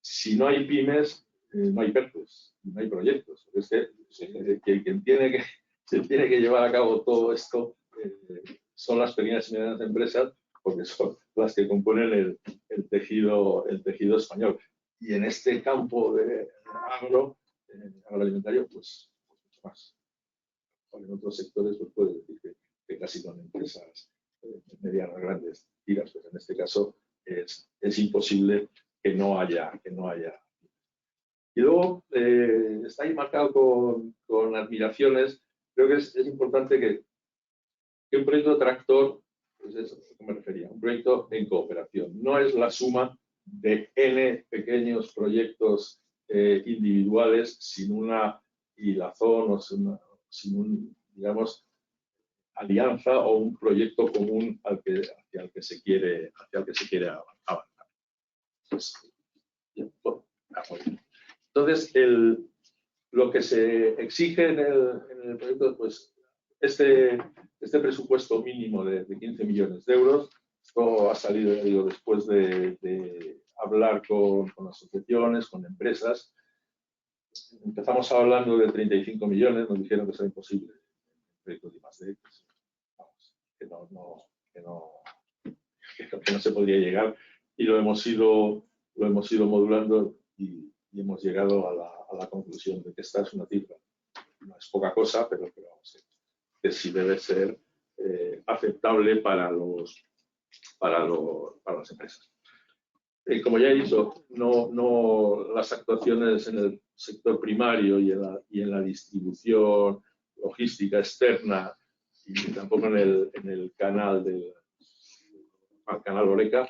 si no hay pymes, no hay PERTES, no hay proyectos. Es que quien tiene que llevar a cabo todo esto son las pequeñas y medianas empresas, porque son las que componen el tejido español. Y en este campo de agroalimentario, pues mucho más. En otros sectores pues puede decir que casi son empresas medianas, grandes, tiras, pues en este caso es imposible que no haya. Y luego está ahí marcado con admiraciones. Creo que es importante que un proyecto tractor, pues eso, a lo que me refería, un proyecto en cooperación. No es la suma de N pequeños proyectos individuales sin una hilazón o sin un, digamos, alianza o un proyecto común hacia el que se quiere avanzar. Entonces, lo que se exige en el proyecto, pues este presupuesto mínimo de 15 millones de euros, esto ha salido, digo, después de hablar con asociaciones, con empresas. Empezamos hablando de 35 millones, nos dijeron que eso era imposible. El proyecto de I+D, pues, vamos, que no se podría llegar, y lo hemos ido modulando y hemos llegado a la conclusión de que esta es una cifra. No es poca cosa, pero vamos, que sí debe ser aceptable para las empresas. Como ya he dicho, no las actuaciones en el sector primario y en la distribución logística externa y tampoco en el canal canal Horeca,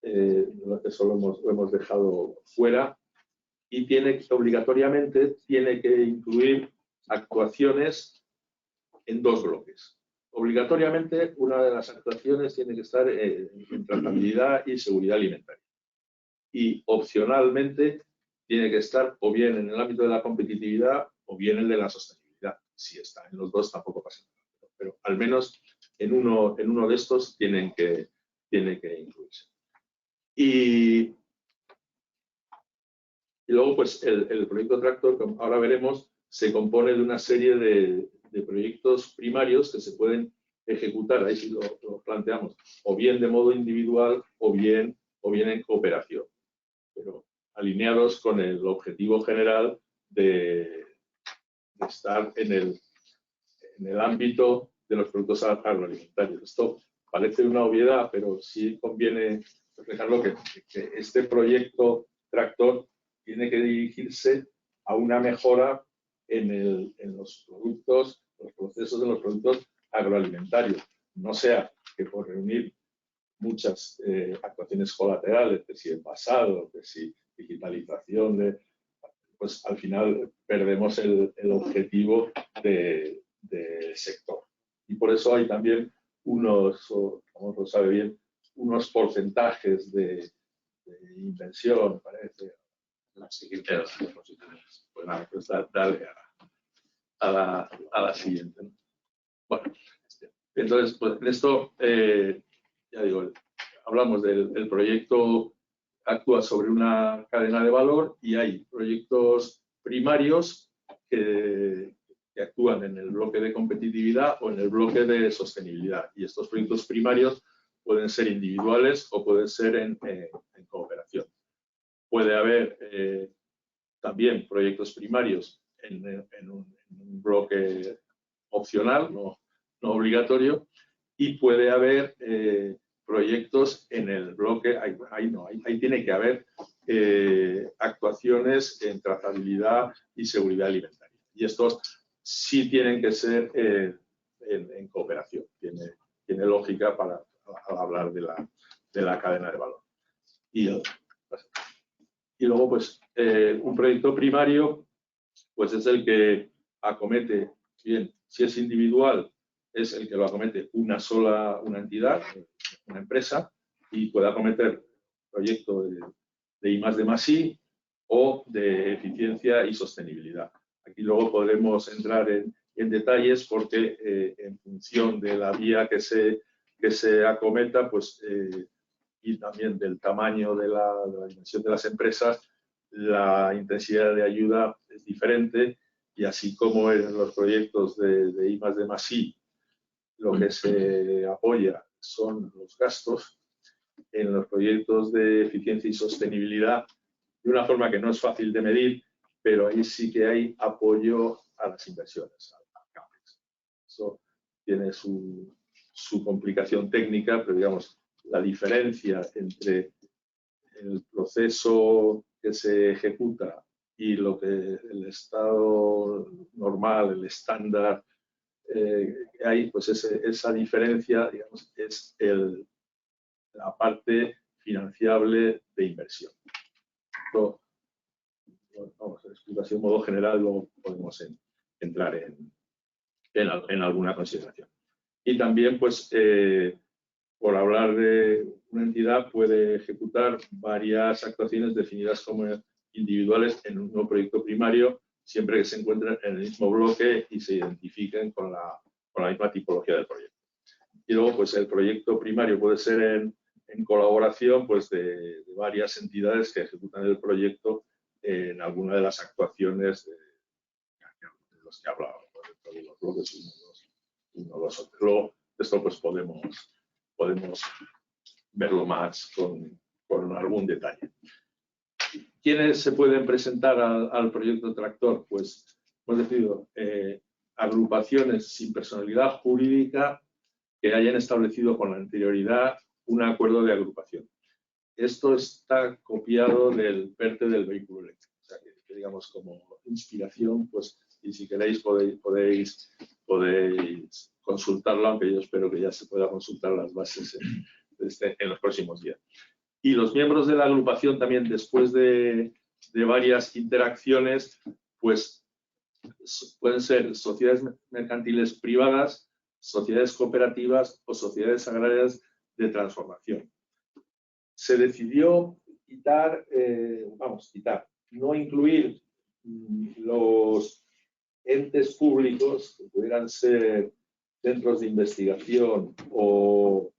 eso lo hemos dejado fuera, y obligatoriamente tiene que incluir actuaciones en dos bloques. Obligatoriamente, una de las actuaciones tiene que estar en trazabilidad y seguridad alimentaria. Y opcionalmente tiene que estar o bien en el ámbito de la competitividad o bien en el de la sostenibilidad. Si está en los dos tampoco pasa nada. Pero al menos en uno de estos tiene que incluirse. Y luego, pues, el proyecto Tractor, como ahora veremos, se compone de una serie de proyectos primarios que se pueden ejecutar, ahí sí lo planteamos, o bien de modo individual o bien en cooperación. Pero alineados con el objetivo general de estar en el ámbito de los productos agroalimentarios. Esto parece una obviedad, pero sí conviene reflejarlo que este proyecto tractor tiene que dirigirse a una mejora en los productos, los procesos de los productos agroalimentarios. No sea que por reunir muchas actuaciones colaterales, que si envasado, que si digitalización, pues al final perdemos el objetivo del sector. Y por eso hay también como lo sabe bien, unos porcentajes de inversión, parece. La siguiente diapositivas. Pues nada, pues dale a la siguiente, ¿no? Bueno, entonces, pues en esto, ya digo, hablamos del proyecto, actúa sobre una cadena de valor y hay proyectos primarios que actúan en el bloque de competitividad o en el bloque de sostenibilidad. Y estos proyectos primarios pueden ser individuales o pueden ser en cooperación. Puede haber también proyectos primarios en un bloque opcional, no obligatorio, y puede haber proyectos en el bloque, ahí tiene que haber actuaciones en trazabilidad y seguridad alimentaria. Y estos sí tienen que ser en cooperación. Tiene lógica para hablar de la cadena de valor. Y luego, pues, un proyecto primario, pues es el que acomete, bien, si es individual, es el que lo acomete una entidad, una empresa, y puede acometer proyecto de I+D+I o de eficiencia y sostenibilidad. Aquí luego podremos entrar en detalles porque en función de la vía que se acometa, pues, y también del tamaño de la dimensión de las empresas, la intensidad de ayuda es diferente, y así como en los proyectos de I+D+I lo que se apoya son los gastos, en los proyectos de eficiencia y sostenibilidad, de una forma que no es fácil de medir, pero ahí sí que hay apoyo a las inversiones, al CAPEX. Eso tiene su complicación técnica, pero digamos, la diferencia entre el proceso que se ejecuta y lo que el estado normal, el estándar que hay, pues esa diferencia, digamos, es la parte financiable de inversión. Esto, vamos, la explicación de modo general, luego podemos entrar en alguna consideración. Y también, pues, por hablar de una entidad, puede ejecutar varias actuaciones definidas como individuales en un nuevo proyecto primario, siempre que se encuentren en el mismo bloque y se identifiquen con la misma tipología del proyecto. Y luego, pues, el proyecto primario puede ser en colaboración, pues, de varias entidades que ejecutan el proyecto en alguna de las actuaciones de los que hablábamos, dentro de los bloques 1, 2 o 3. Luego, esto, pues, podemos verlo más con algún detalle. ¿Quiénes se pueden presentar al proyecto tractor? Pues hemos decidido agrupaciones sin personalidad jurídica que hayan establecido con anterioridad un acuerdo de agrupación. Esto está copiado del PERTE del vehículo eléctrico. O sea, que digamos, como inspiración, pues, y si queréis podéis consultarlo, aunque yo espero que ya se pueda consultar las bases en los próximos días. Y los miembros de la agrupación también, después de varias interacciones, pues pueden ser sociedades mercantiles privadas, sociedades cooperativas o sociedades agrarias de transformación. Se decidió no incluir los entes públicos que pudieran ser centros de investigación o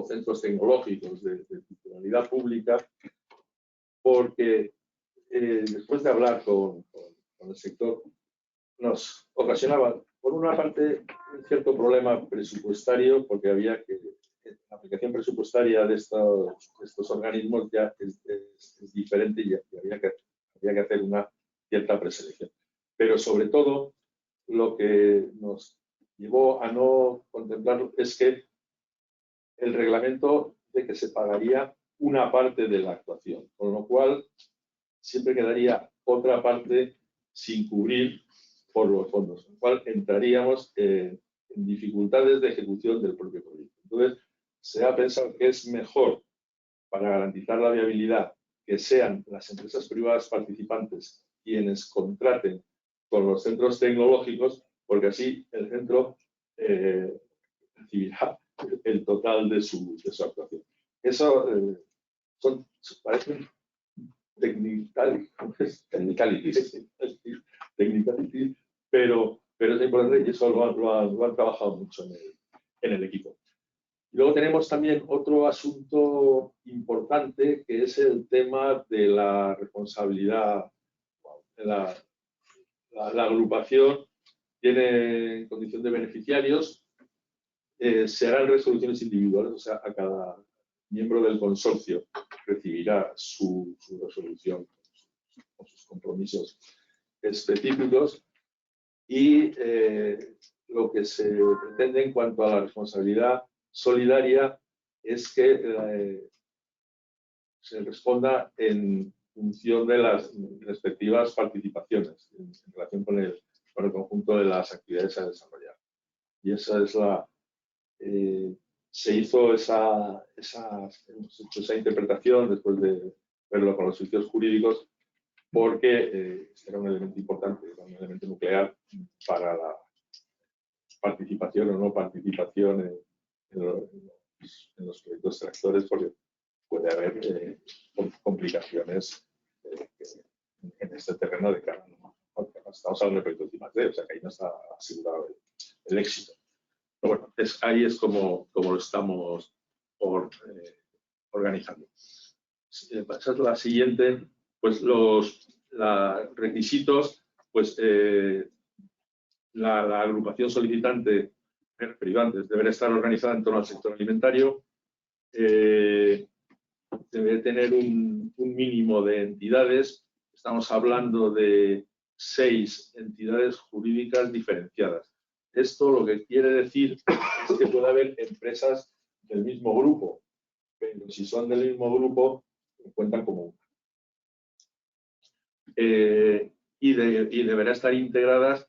centros tecnológicos de titularidad pública, porque después de hablar con el sector, nos ocasionaba, por una parte, un cierto problema presupuestario, porque había que la aplicación presupuestaria de estos organismos ya es es diferente y habría que hacer una cierta preselección. Pero sobre todo, lo que nos llevó a no contemplarlo es que el reglamento de que se pagaría una parte de la actuación, con lo cual siempre quedaría otra parte sin cubrir por los fondos, con lo cual entraríamos en dificultades de ejecución del propio proyecto. Entonces, se ha pensado que es mejor, para garantizar la viabilidad, que sean las empresas privadas participantes quienes contraten con los centros tecnológicos, porque así el centro recibirá el total de su actuación. Eso parecen technicalities, pero es importante y eso lo han trabajado mucho en el equipo. Y luego tenemos también otro asunto importante, que es el tema de la responsabilidad. La agrupación tiene condición de beneficiarios, se harán resoluciones individuales, o sea, a cada miembro del consorcio recibirá su resolución con sus compromisos específicos y lo que se pretende en cuanto a la responsabilidad solidaria es que se responda en función de las respectivas participaciones en relación con el conjunto de las actividades a desarrollar. Y esa es se hizo esa interpretación después de verlo con los servicios jurídicos, porque era un elemento importante, era un elemento nuclear para la participación o no participación en los proyectos tractores, porque puede haber complicaciones en este terreno de cara, ¿no? Porque estamos hablando de proyectos de I+D, o sea que ahí no está asegurado el éxito. Pero bueno, ahí es como lo estamos organizando. Esa es la siguiente, pues los requisitos, pues la agrupación solicitante deberá estar organizada en torno al sector alimentario, debe tener un mínimo de entidades. Estamos hablando de 6 entidades jurídicas diferenciadas. Esto lo que quiere decir es que puede haber empresas del mismo grupo, pero si son del mismo grupo, cuentan como una. Y deberá estar integradas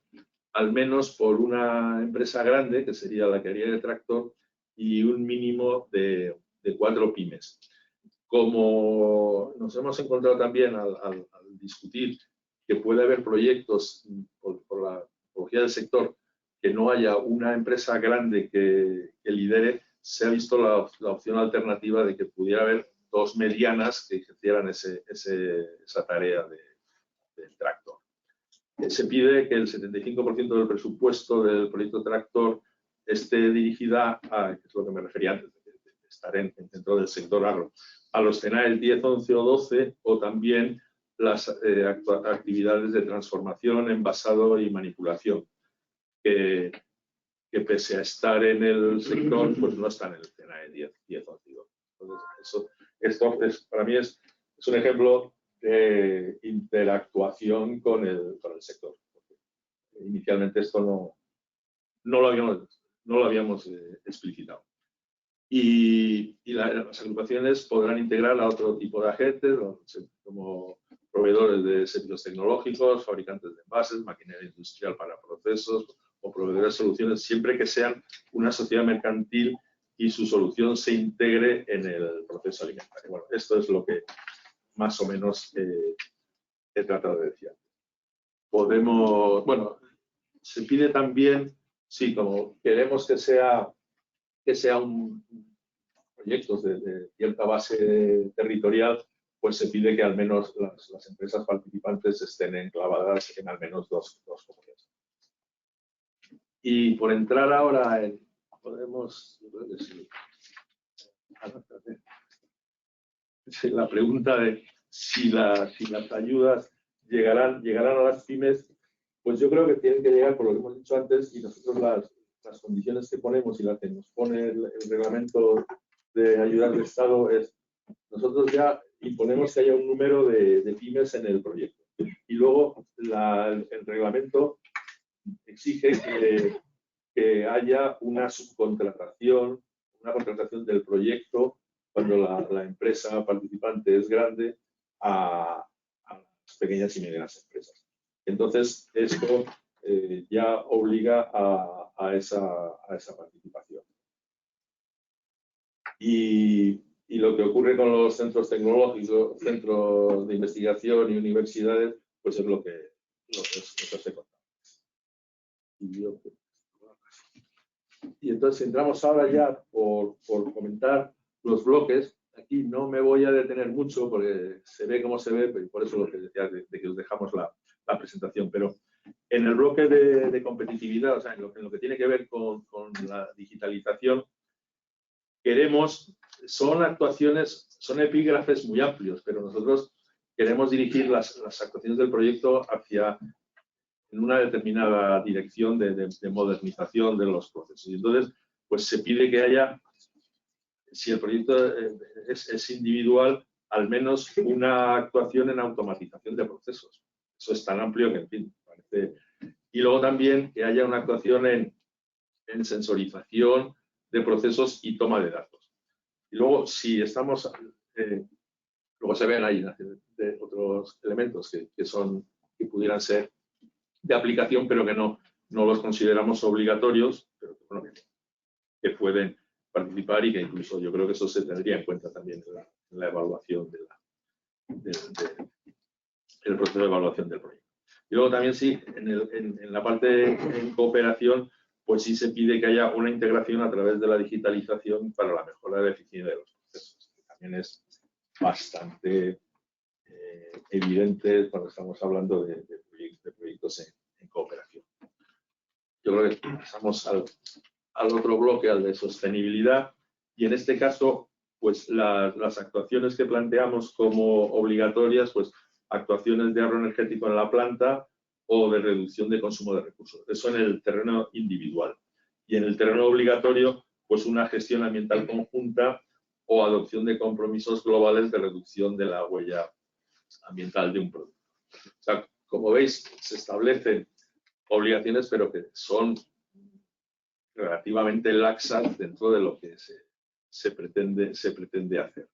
al menos por una empresa grande, que sería la que haría de tractor, y un mínimo de 4 pymes. Como nos hemos encontrado también al discutir que puede haber proyectos por la tipología del sector que no haya una empresa grande que lidere, se ha visto la opción alternativa de que pudiera haber 2 medianas que ejercieran esa tarea del tractor. Se pide que el 75% del presupuesto del proyecto tractor esté dirigida a, que es lo que me refería antes, de estar dentro del sector agro, a los CENAES 10, 11 o 12, o también las actividades de transformación, envasado y manipulación, que pese a estar en el sector, pues no están en el CENAE 10, 11 y 12. Entonces, esto para mí es un ejemplo de interactuación con el sector. Inicialmente esto no lo habíamos explicitado. Y las agrupaciones podrán integrar a otro tipo de agentes, como proveedores de servicios tecnológicos, fabricantes de envases, maquinaria industrial para procesos o proveedores de soluciones, siempre que sean una sociedad mercantil y su solución se integre en el proceso alimentario. Bueno, esto es lo que más o menos he tratado de decir. Se pide también, sí, como queremos que sea un proyectos de cierta base territorial, pues se pide que al menos las empresas participantes estén enclavadas en al menos dos comunidades. Y por entrar ahora la pregunta de si las ayudas llegarán a las pymes, pues yo creo que tienen que llegar por lo que hemos dicho antes, y nosotros las condiciones que ponemos y las que nos pone el reglamento de ayudas de Estado es, nosotros ya imponemos que haya un número de pymes en el proyecto. Y luego el reglamento exige que haya una subcontratación, una contratación del proyecto cuando la empresa participante es grande a las pequeñas y medianas empresas. Entonces, esto ya obliga a esa participación. Y lo que ocurre con los centros tecnológicos, centros de investigación y universidades, pues es lo que os he contado. Y entonces entramos ahora ya por comentar los bloques. Aquí no me voy a detener mucho porque se ve como se ve, por eso lo que decía de que os dejamos la presentación. Pero en el bloque de competitividad, o sea, en lo que tiene que ver con la digitalización, son actuaciones, son epígrafes muy amplios, pero nosotros queremos dirigir las actuaciones del proyecto en una determinada dirección de modernización de los procesos. Y entonces, pues se pide que haya, si el proyecto es individual, al menos una actuación en automatización de procesos. Eso es tan amplio que, en fin, parece. Y luego también que haya una actuación en sensorización de procesos y toma de datos. Y luego, si estamos, luego se ven ahí de otros elementos que pudieran ser de aplicación, pero que no los consideramos obligatorios, pero que, bueno, que pueden participar y que incluso yo creo que eso se tendría en cuenta también en la evaluación el proceso de evaluación del proyecto. Y luego también sí, en la parte en cooperación, pues sí se pide que haya una integración a través de la digitalización para la mejora de la eficiencia de los procesos, que también es bastante evidente cuando estamos hablando de proyectos en cooperación. Yo creo que pasamos al otro bloque, al de sostenibilidad, y en este caso, pues las actuaciones que planteamos como obligatorias, pues actuaciones de ahorro energético en la planta o de reducción de consumo de recursos. Eso en el terreno individual. Y en el terreno obligatorio, pues una gestión ambiental conjunta o adopción de compromisos globales de reducción de la huella ambiental de un producto. O sea, como veis, se establecen obligaciones, pero que son relativamente laxas dentro de lo que se pretende hacer.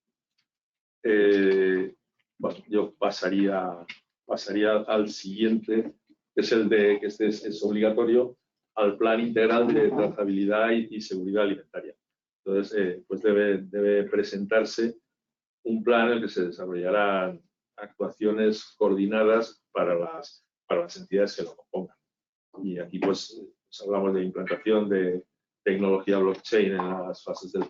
Bueno, yo pasaría al siguiente, que es el de que este es obligatorio, al plan integral de trazabilidad y seguridad alimentaria. Entonces, pues debe presentarse un plan en el que se desarrollarán actuaciones coordinadas para las entidades que lo compongan. Y aquí pues hablamos de implantación de tecnología blockchain en las fases del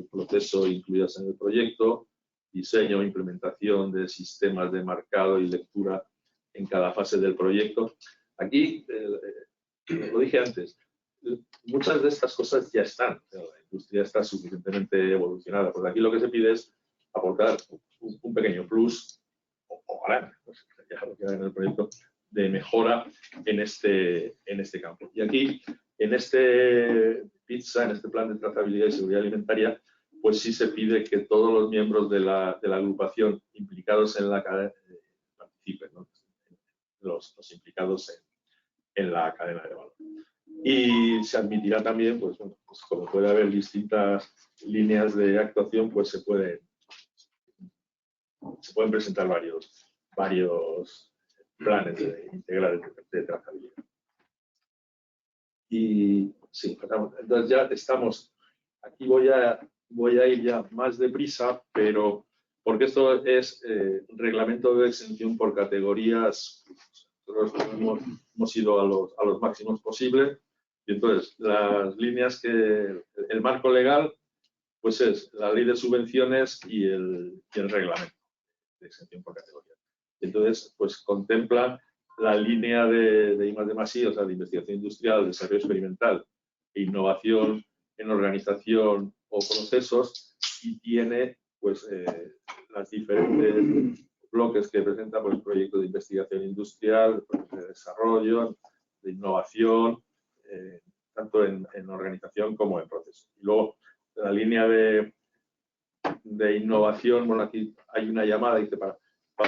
proceso incluidas en el proyecto, diseño e implementación de sistemas de marcado y lectura en cada fase del proyecto. Aquí, lo dije antes, muchas de estas cosas ya están. La industria está suficientemente evolucionada. Pues aquí lo que se pide es aportar un pequeño plus, o grande, pues, ya lo que hay en el proyecto, de mejora en este campo. Y aquí, en este PITSA, en este plan de trazabilidad y seguridad alimentaria, pues sí se pide que todos los miembros de la agrupación implicados en la cadena participen, ¿no? Los implicados en la cadena de valor. Y se admitirá también, pues, bueno, pues como puede haber distintas líneas de actuación, pues se pueden presentar varios planes integrales de trazabilidad. Y sí, entonces ya estamos, aquí voy a ir ya más deprisa, pero porque esto es reglamento de exención por categorías. Nosotros hemos ido a los máximos posibles, y entonces las líneas el marco legal pues es la ley de subvenciones y el reglamento de exención por categoría. Entonces, pues contempla la línea de I+D+I, o sea, de investigación industrial, desarrollo experimental e innovación en organización o procesos, y tiene pues las diferentes bloques que presenta, pues proyectos de investigación industrial, de desarrollo, de innovación, tanto en organización como en procesos. Y luego la línea de innovación, bueno, aquí hay hay una llamada, dice, para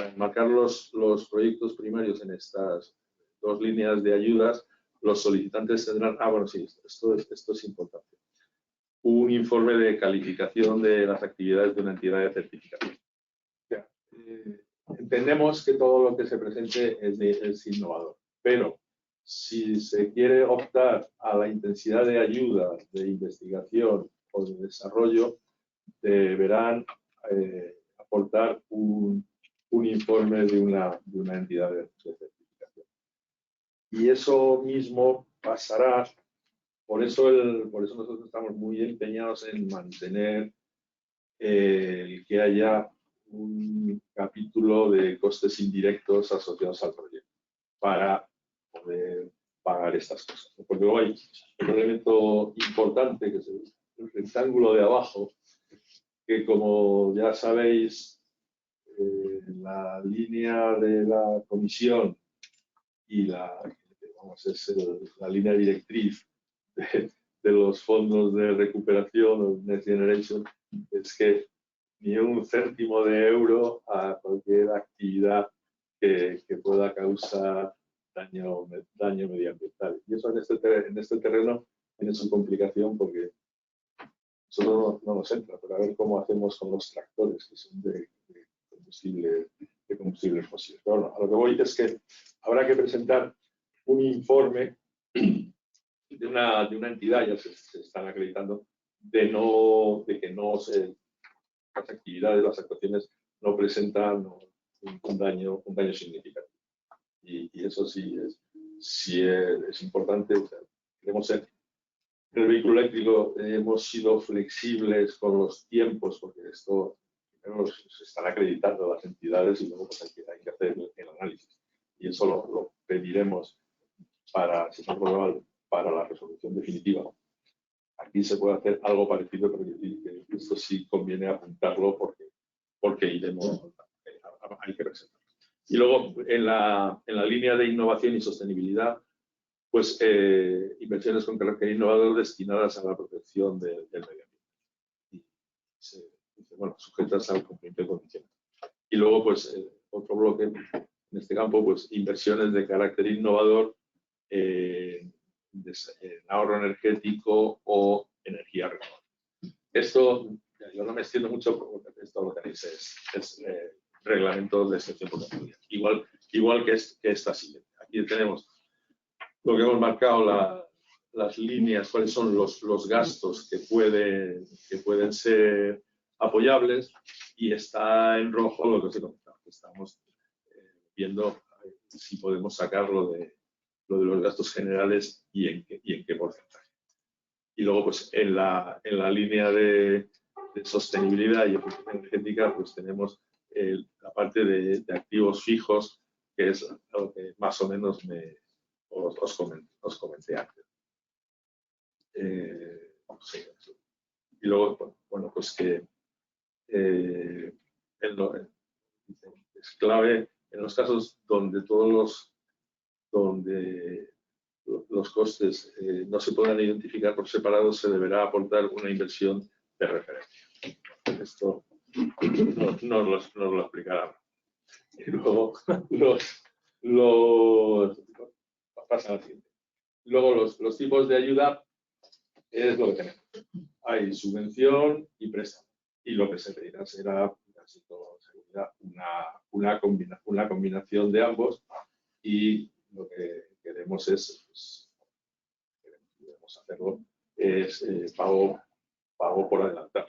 enmarcar los proyectos primarios en estas 2 líneas de ayudas, los solicitantes tendrán, bueno, sí, esto es importante, un informe de calificación de las actividades de una entidad de certificación. Entendemos que todo lo que se presente es innovador, pero si se quiere optar a la intensidad de ayuda, de investigación o de desarrollo, deberán aportar un informe de una entidad de certificación. Y eso mismo pasará, por eso nosotros estamos muy empeñados en mantener que haya un capítulo de costes indirectos asociados al proyecto para poder pagar estas cosas. Porque luego hay un elemento importante que es el rectángulo de abajo, que como ya sabéis, la línea de la comisión y es la línea directriz de los fondos de recuperación o Next Generation es que ni un céntimo de euro a cualquier actividad que pueda causar daño medioambiental. Y eso en este terreno tiene su complicación porque eso no nos entra, pero a ver cómo hacemos con los tractores que son de combustibles fósiles. Pero bueno, a lo que voy es que habrá que presentar un informe de una entidad, ya se están acreditando, de que las actividades, las actuaciones no presentan un daño significativo. Y eso sí es importante. O sea, queremos ser, en el vehículo eléctrico hemos sido flexibles con los tiempos, porque esto primero se están acreditando las entidades y luego pues, hay que hacer el análisis. Y eso lo pediremos para la resolución definitiva. Aquí se puede hacer algo parecido, pero esto sí conviene apuntarlo porque hay que presentarlo. Y luego, en la línea de innovación y sostenibilidad, pues inversiones con carácter innovador destinadas a la protección del medio ambiente. Bueno, sujetas al cumplimiento de condiciones. Y luego, pues, otro bloque, en este campo, pues, inversiones de carácter innovador en ahorro energético o energía renovable. Esto, yo no me extiendo mucho porque esto lo tenéis, es reglamento de excepción por categoría. Igual que esta siguiente. Aquí tenemos lo que hemos marcado, las líneas, cuáles son los gastos que pueden ser apoyables, y está en rojo lo que os he comentado. Estamos viendo si podemos sacarlo de los gastos generales y en qué porcentaje. Y luego, pues, en la línea de sostenibilidad y eficiencia energética, pues tenemos la parte de activos fijos, que es lo que más o menos os comenté antes. Sí. Y luego, bueno, pues que es clave en los casos donde los costes no se puedan identificar por separado, se deberá aportar una inversión de referencia. Esto nos lo explicará. Y luego pasa al siguiente. Luego los tipos de ayuda es lo que tenemos. Hay subvención y préstamo. Y lo que se pedirá será una combinación de ambos, y lo que queremos queremos hacerlo es pago por adelantado.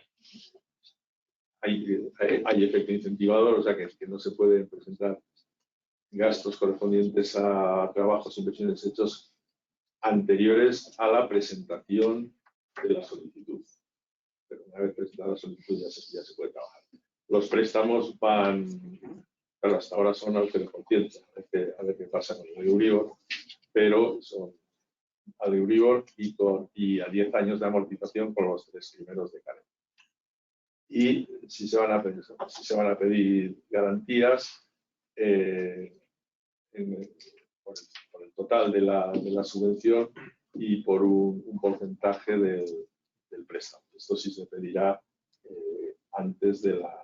Hay efecto incentivador, o sea que no se pueden presentar gastos correspondientes a trabajos e inversiones hechos anteriores a la presentación de la solicitud. Pero una vez presentada la solicitud ya se puede trabajar. Los préstamos van, claro, hasta ahora son al 0%, a ver qué pasa con el Euribor, pero son al Euribor y a 10 años de amortización por los 3 primeros de carga. Y si se van a pedir garantías por el total de la subvención y por un porcentaje del préstamo. Esto sí se pedirá antes de la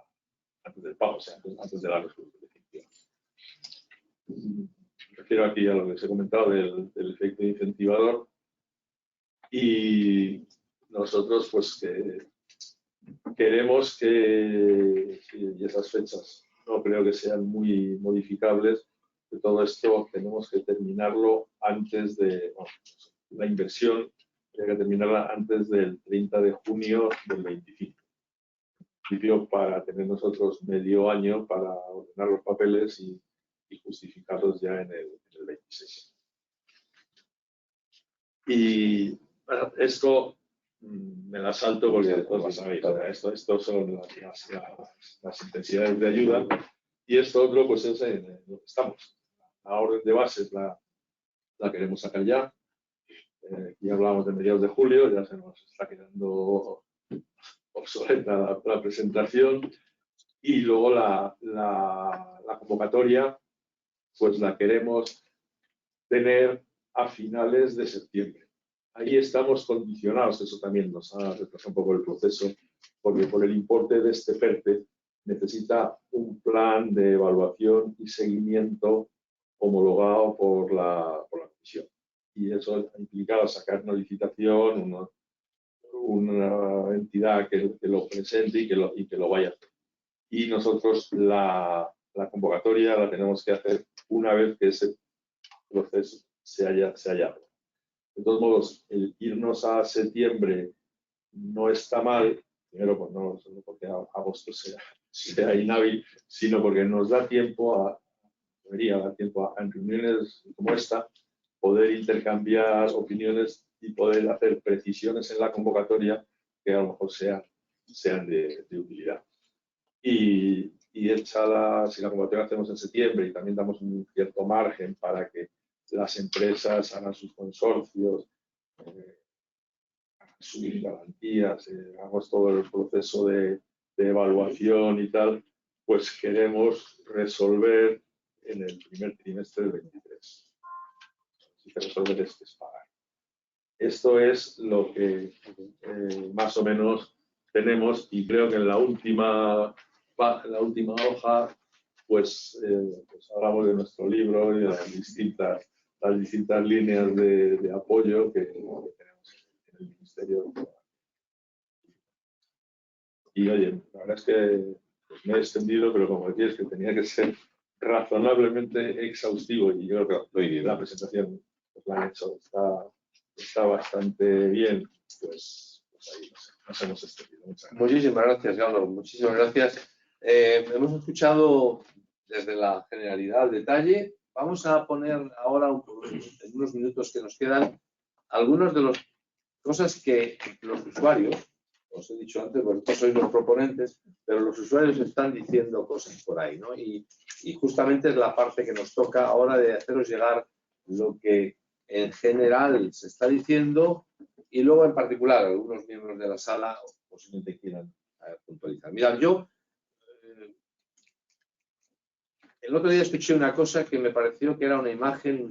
del pago, o sea, antes de la resolución definitiva. Me refiero aquí a lo que os he comentado del efecto incentivador, y nosotros pues que queremos que, y esas fechas no creo que sean muy modificables, que todo esto tenemos que terminarlo antes de, bueno, la inversión tiene que terminarla antes del 30 de junio del 25. Para tener nosotros medio año para ordenar los papeles y justificarlos ya en el 26. Y bueno, esto me la salto porque después vas a ver. Esto son las intensidades de ayuda, y esto otro pues es en lo que estamos. La orden de bases la queremos sacar ya. Ya hablábamos de mediados de julio, ya se nos está quedando obsoleta la presentación, y luego la convocatoria pues la queremos tener a finales de septiembre. Ahí estamos condicionados, eso también nos ha retrasado un poco el proceso, porque por el importe de este PERTE necesita un plan de evaluación y seguimiento homologado por la Comisión. Y eso ha implicado sacar una licitación, una entidad que lo presente y que lo vaya a hacer. Y nosotros la convocatoria la tenemos que hacer una vez que ese proceso se haya. De todos modos, el irnos a septiembre no está mal, primero pues no solo porque agosto sea inhábil, sino porque nos da tiempo debería dar tiempo en reuniones como esta, poder intercambiar opiniones y poder hacer precisiones en la convocatoria que a lo mejor sean de utilidad. Y hecha si la convocatoria la hacemos en septiembre y también damos un cierto margen para que las empresas hagan sus consorcios, subir garantías, hagamos todo el proceso de evaluación y tal, pues queremos resolver en el primer trimestre del 23. Si resolver es pagar. Esto es lo que más o menos tenemos, y creo que en la última hoja pues hablamos de nuestro libro y de las distintas líneas de apoyo que tenemos en el Ministerio. Y oye, la verdad es que pues, me he extendido, pero como decías que tenía que ser razonablemente exhaustivo, y yo creo que la presentación pues, la han hecho, está bastante bien, pues ahí nos hemos extendido. Muchísimas gracias, Carlos, muchísimas gracias. Hemos escuchado desde la generalidad al detalle. Vamos a poner ahora, en unos minutos que nos quedan, algunas de las cosas que los usuarios, os he dicho antes, vosotros sois los proponentes, pero los usuarios están diciendo cosas por ahí, ¿no? Y justamente es la parte que nos toca ahora de haceros llegar lo que en general se está diciendo, y luego en particular algunos miembros de la sala posiblemente quieran puntualizar. Mirad, yo el otro día escuché una cosa que me pareció que era una imagen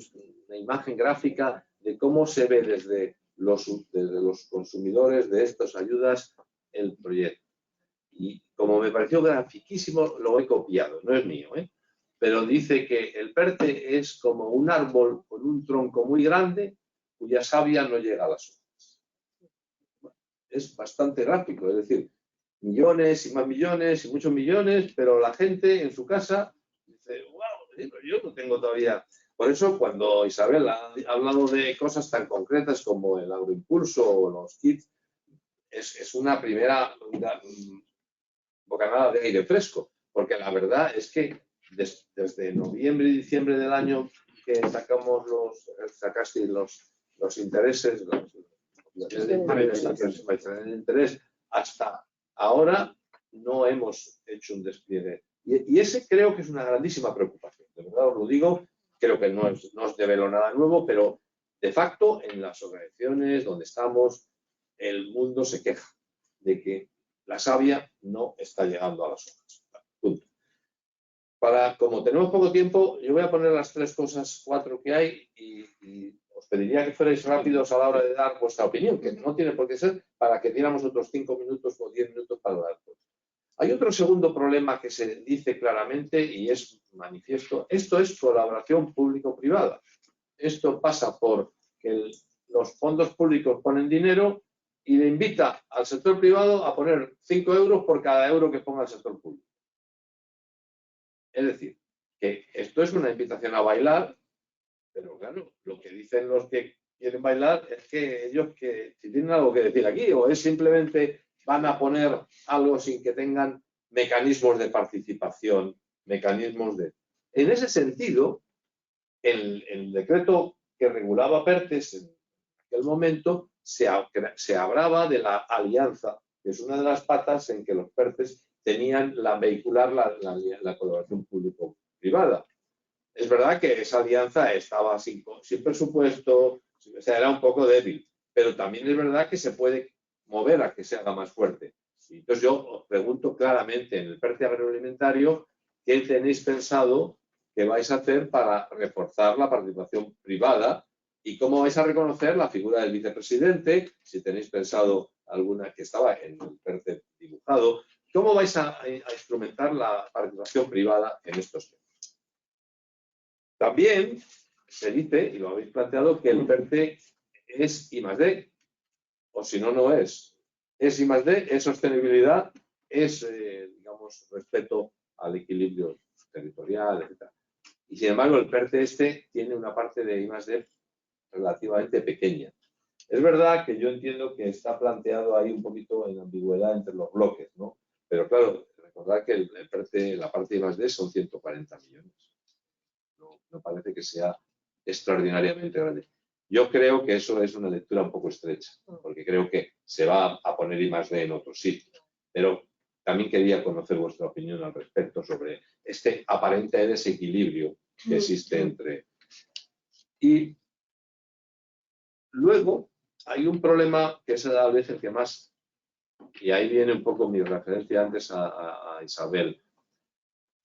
gráfica de cómo se ve desde los consumidores de estas ayudas el proyecto. Y como me pareció grafiquísimo, lo he copiado, no es mío, pero dice que el PERTE es como un árbol con un tronco muy grande cuya savia no llega a las hojas. Bueno, es bastante gráfico, es decir, millones y más millones y muchos millones, pero la gente en su casa dice, wow, yo no tengo todavía. Por eso, cuando Isabel ha hablado de cosas tan concretas como el agroimpulso o los kits, es una primera bocanada de aire fresco, porque la verdad es que desde noviembre y diciembre del año que sacaste los intereses, el interés, hasta ahora no hemos hecho un despliegue. Y ese creo que es una grandísima preocupación. De verdad os lo digo, creo que no os develo nada nuevo, pero de facto en las organizaciones donde estamos, el mundo se queja de que la savia no está llegando a las hojas. Punto. Como tenemos poco tiempo, yo voy a poner las 4 que hay y os pediría que fuerais rápidos a la hora de dar vuestra opinión, que no tiene por qué ser para que diéramos otros 5 minutos o 10 minutos para dar. Hay otro segundo problema que se dice claramente y es manifiesto. Esto es colaboración público-privada. Esto pasa por que los fondos públicos ponen dinero y le invita al sector privado a poner 5 euros por cada euro que ponga el sector público. Es decir, que esto es una invitación a bailar, pero claro, lo que dicen los que quieren bailar es que ellos que si tienen algo que decir aquí o es simplemente van a poner algo sin que tengan mecanismos de participación, mecanismos de... En ese sentido, el decreto que regulaba PERTES en aquel momento se hablaba de la alianza, que es una de las patas en que los PERTES tenían vehicular la colaboración público-privada. Es verdad que esa alianza estaba sin presupuesto, o sea, era un poco débil, pero también es verdad que se puede mover a que se haga más fuerte. Entonces yo os pregunto claramente en el PERTE agroalimentario, ¿qué tenéis pensado que vais a hacer para reforzar la participación privada? ¿Y cómo vais a reconocer la figura del vicepresidente? Si tenéis pensado alguna que estaba en el PERTE dibujado, ¿cómo vais a instrumentar la participación privada en estos temas? También se dice, y lo habéis planteado, que el PERTE es I+D, o si no, no es. Es I+D, es sostenibilidad, es, digamos, respeto al equilibrio territorial, etc. Y sin embargo, el PERTE tiene una parte de I+D relativamente pequeña. Es verdad que yo entiendo que está planteado ahí un poquito en ambigüedad entre los bloques, ¿no? Pero claro, recordad que el PERTE, la parte de I+D son 140 millones. No parece que sea extraordinariamente grande. Yo creo que eso es una lectura un poco estrecha, porque creo que se va a poner I+D en otro sitio. Pero también quería conocer vuestra opinión al respecto sobre este aparente desequilibrio que existe entre... Y luego hay un problema que es a la vez el que más, y ahí viene un poco mi referencia antes a Isabel.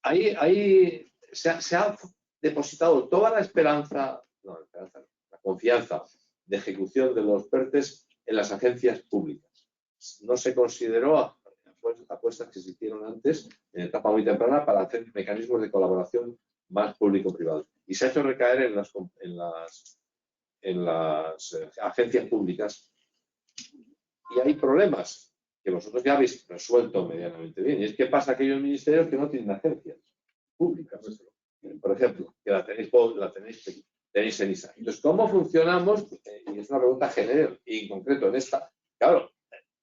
Ahí se ha depositado toda la esperanza, la confianza de ejecución de los PERTES en las agencias públicas. No se consideró apuestas que se hicieron antes, en etapa muy temprana, para hacer mecanismos de colaboración más público-privado. Y se ha hecho recaer en las agencias públicas. Y hay problemas que vosotros ya habéis resuelto medianamente bien. Y es que pasa aquellos ministerios que no tienen agencias públicas. Por ejemplo, que la tenéis en ISA. Entonces, ¿cómo funcionamos? Y es una pregunta general y en concreto en esta. Claro,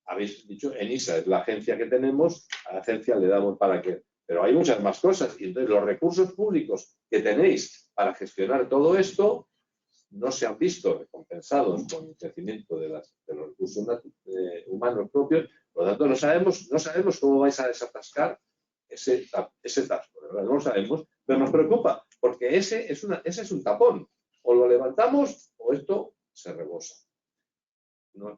habéis dicho, en ISA es la agencia que tenemos, a la agencia le damos para que... Pero hay muchas más cosas. Y entonces los recursos públicos que tenéis para gestionar todo esto no se han visto recompensados con el crecimiento de los recursos humanos propios. Por lo tanto, no sabemos cómo vais a desatascar ese tasco, ¿verdad? No lo sabemos, pero nos preocupa, porque ese es un tapón. O lo levantamos o esto se rebosa.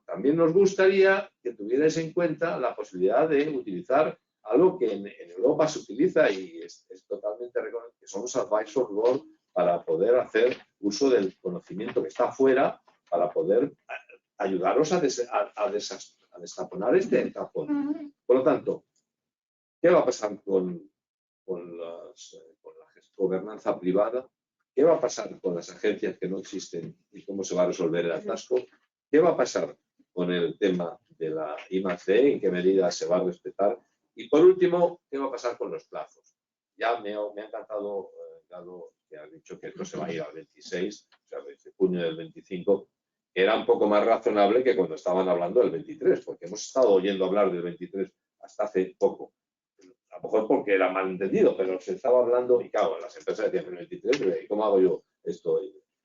También nos gustaría que tuvierais en cuenta la posibilidad de utilizar algo que en Europa se utiliza y es totalmente reconocido, que son los advisor board, para poder hacer uso del conocimiento que está afuera, para poder ayudaros a destaponar este tapón. Por lo tanto, ¿qué va a pasar con la gobernanza privada? ¿Qué va a pasar con las agencias que no existen y cómo se va a resolver el atasco? ¿Qué va a pasar con el tema de la I+D? ¿En qué medida se va a respetar? Y por último, ¿qué va a pasar con los plazos? Ya me ha encantado, Galo, que ha dicho que esto se va a ir al 26, o sea, desde junio del 25. Era un poco más razonable que cuando estaban hablando del 23, porque hemos estado oyendo hablar del 23 hasta hace poco. A lo mejor porque era mal entendido, pero se estaba hablando, y claro, las empresas decían el 23, ¿y cómo hago yo esto,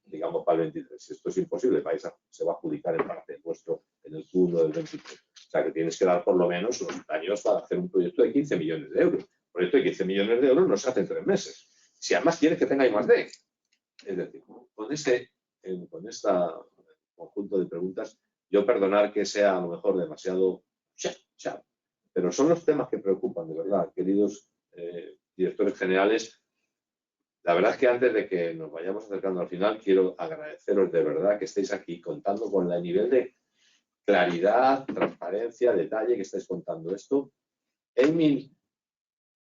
digamos, para el 23? Esto es imposible, se va a adjudicar en parte vuestro en el Q1 del 23. O sea, que tienes que dar por lo menos los años para hacer un proyecto de 15 millones de euros. Un proyecto de 15 millones de euros no se hace en 3 meses. Si además quieres que tenga I+D. Es decir, con este conjunto de preguntas, yo perdonar que sea a lo mejor demasiado chat, pero son los temas que preocupan, de verdad, queridos directores generales. La verdad es que antes de que nos vayamos acercando al final, quiero agradeceros de verdad que estéis aquí contando con el nivel de claridad, transparencia, detalle que estáis contando esto. En mi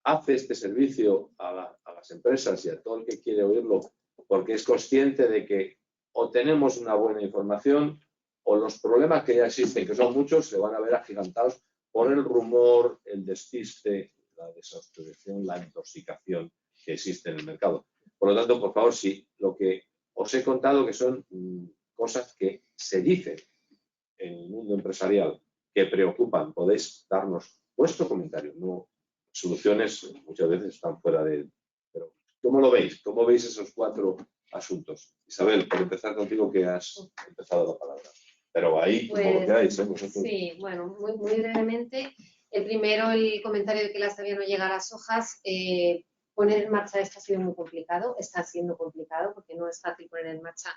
hace este servicio a las empresas y a todo el que quiere oírlo porque es consciente de que o tenemos una buena información o los problemas que ya existen, que son muchos, se van a ver agigantados por el rumor, el despiste, la desobstrucción, la intoxicación que existe en el mercado. Por lo tanto, por favor, si lo que os he contado que son cosas que se dicen en el mundo empresarial que preocupan, podéis darnos vuestro comentario. No, soluciones muchas veces están fuera de él. Pero, ¿cómo lo veis? ¿Cómo veis esos 4 asuntos? Isabel, por empezar contigo, que has empezado la palabra. Pero ahí, como lo queráis, vosotros. Sí, bueno, muy brevemente. El primero, el comentario de que la savia no llega a las hojas. Poner en marcha esto ha sido muy complicado, está siendo complicado porque no es fácil poner en marcha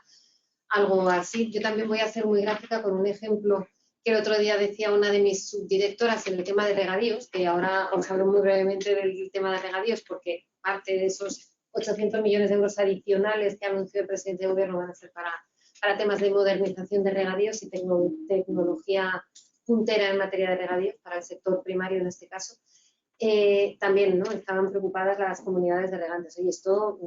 algo así. Yo también voy a ser muy gráfica con un ejemplo que el otro día decía una de mis subdirectoras en el tema de regadíos, que ahora os hablo muy brevemente del tema de regadíos porque parte de esos 800 millones de euros adicionales que anunció el presidente de gobierno van a ser para temas de modernización de regadíos y tecnología puntera en materia de regadíos para el sector primario en este caso. También, ¿no?, estaban preocupadas las comunidades de regantes. Oye, esto,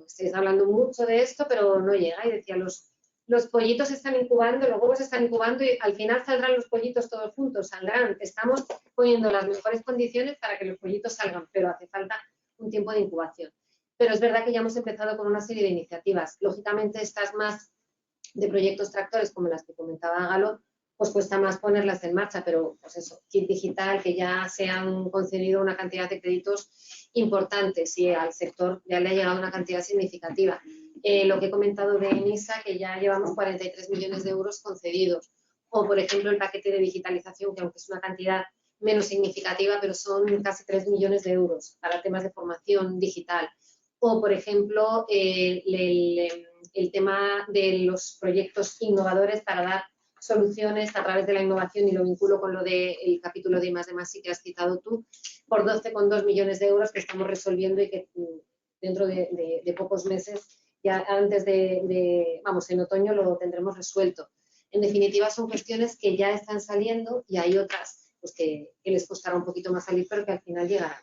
estáis hablando mucho de esto, pero no llega. Y decía, los pollitos están incubando, los huevos están incubando y al final saldrán los pollitos todos juntos, saldrán. Estamos poniendo las mejores condiciones para que los pollitos salgan, pero hace falta un tiempo de incubación. Pero es verdad que ya hemos empezado con una serie de iniciativas. Lógicamente, estas más de proyectos tractores, como las que comentaba Galo, pues cuesta más ponerlas en marcha, pero pues eso, Kit Digital, que ya se han concedido una cantidad de créditos importantes y al sector ya le ha llegado una cantidad significativa. Lo que he comentado de ENISA, que ya llevamos 43 millones de euros concedidos, o por ejemplo el paquete de digitalización, que aunque es una cantidad menos significativa, pero son casi 3 millones de euros para temas de formación digital. O, por ejemplo, el tema de los proyectos innovadores para dar soluciones a través de la innovación, y lo vinculo con lo del capítulo de I+D+I que has citado tú, por 12,2 millones de euros que estamos resolviendo y que dentro de pocos meses, ya antes vamos, en otoño lo tendremos resuelto. En definitiva, son cuestiones que ya están saliendo y hay otras pues, que les costará un poquito más salir, pero que al final llegarán.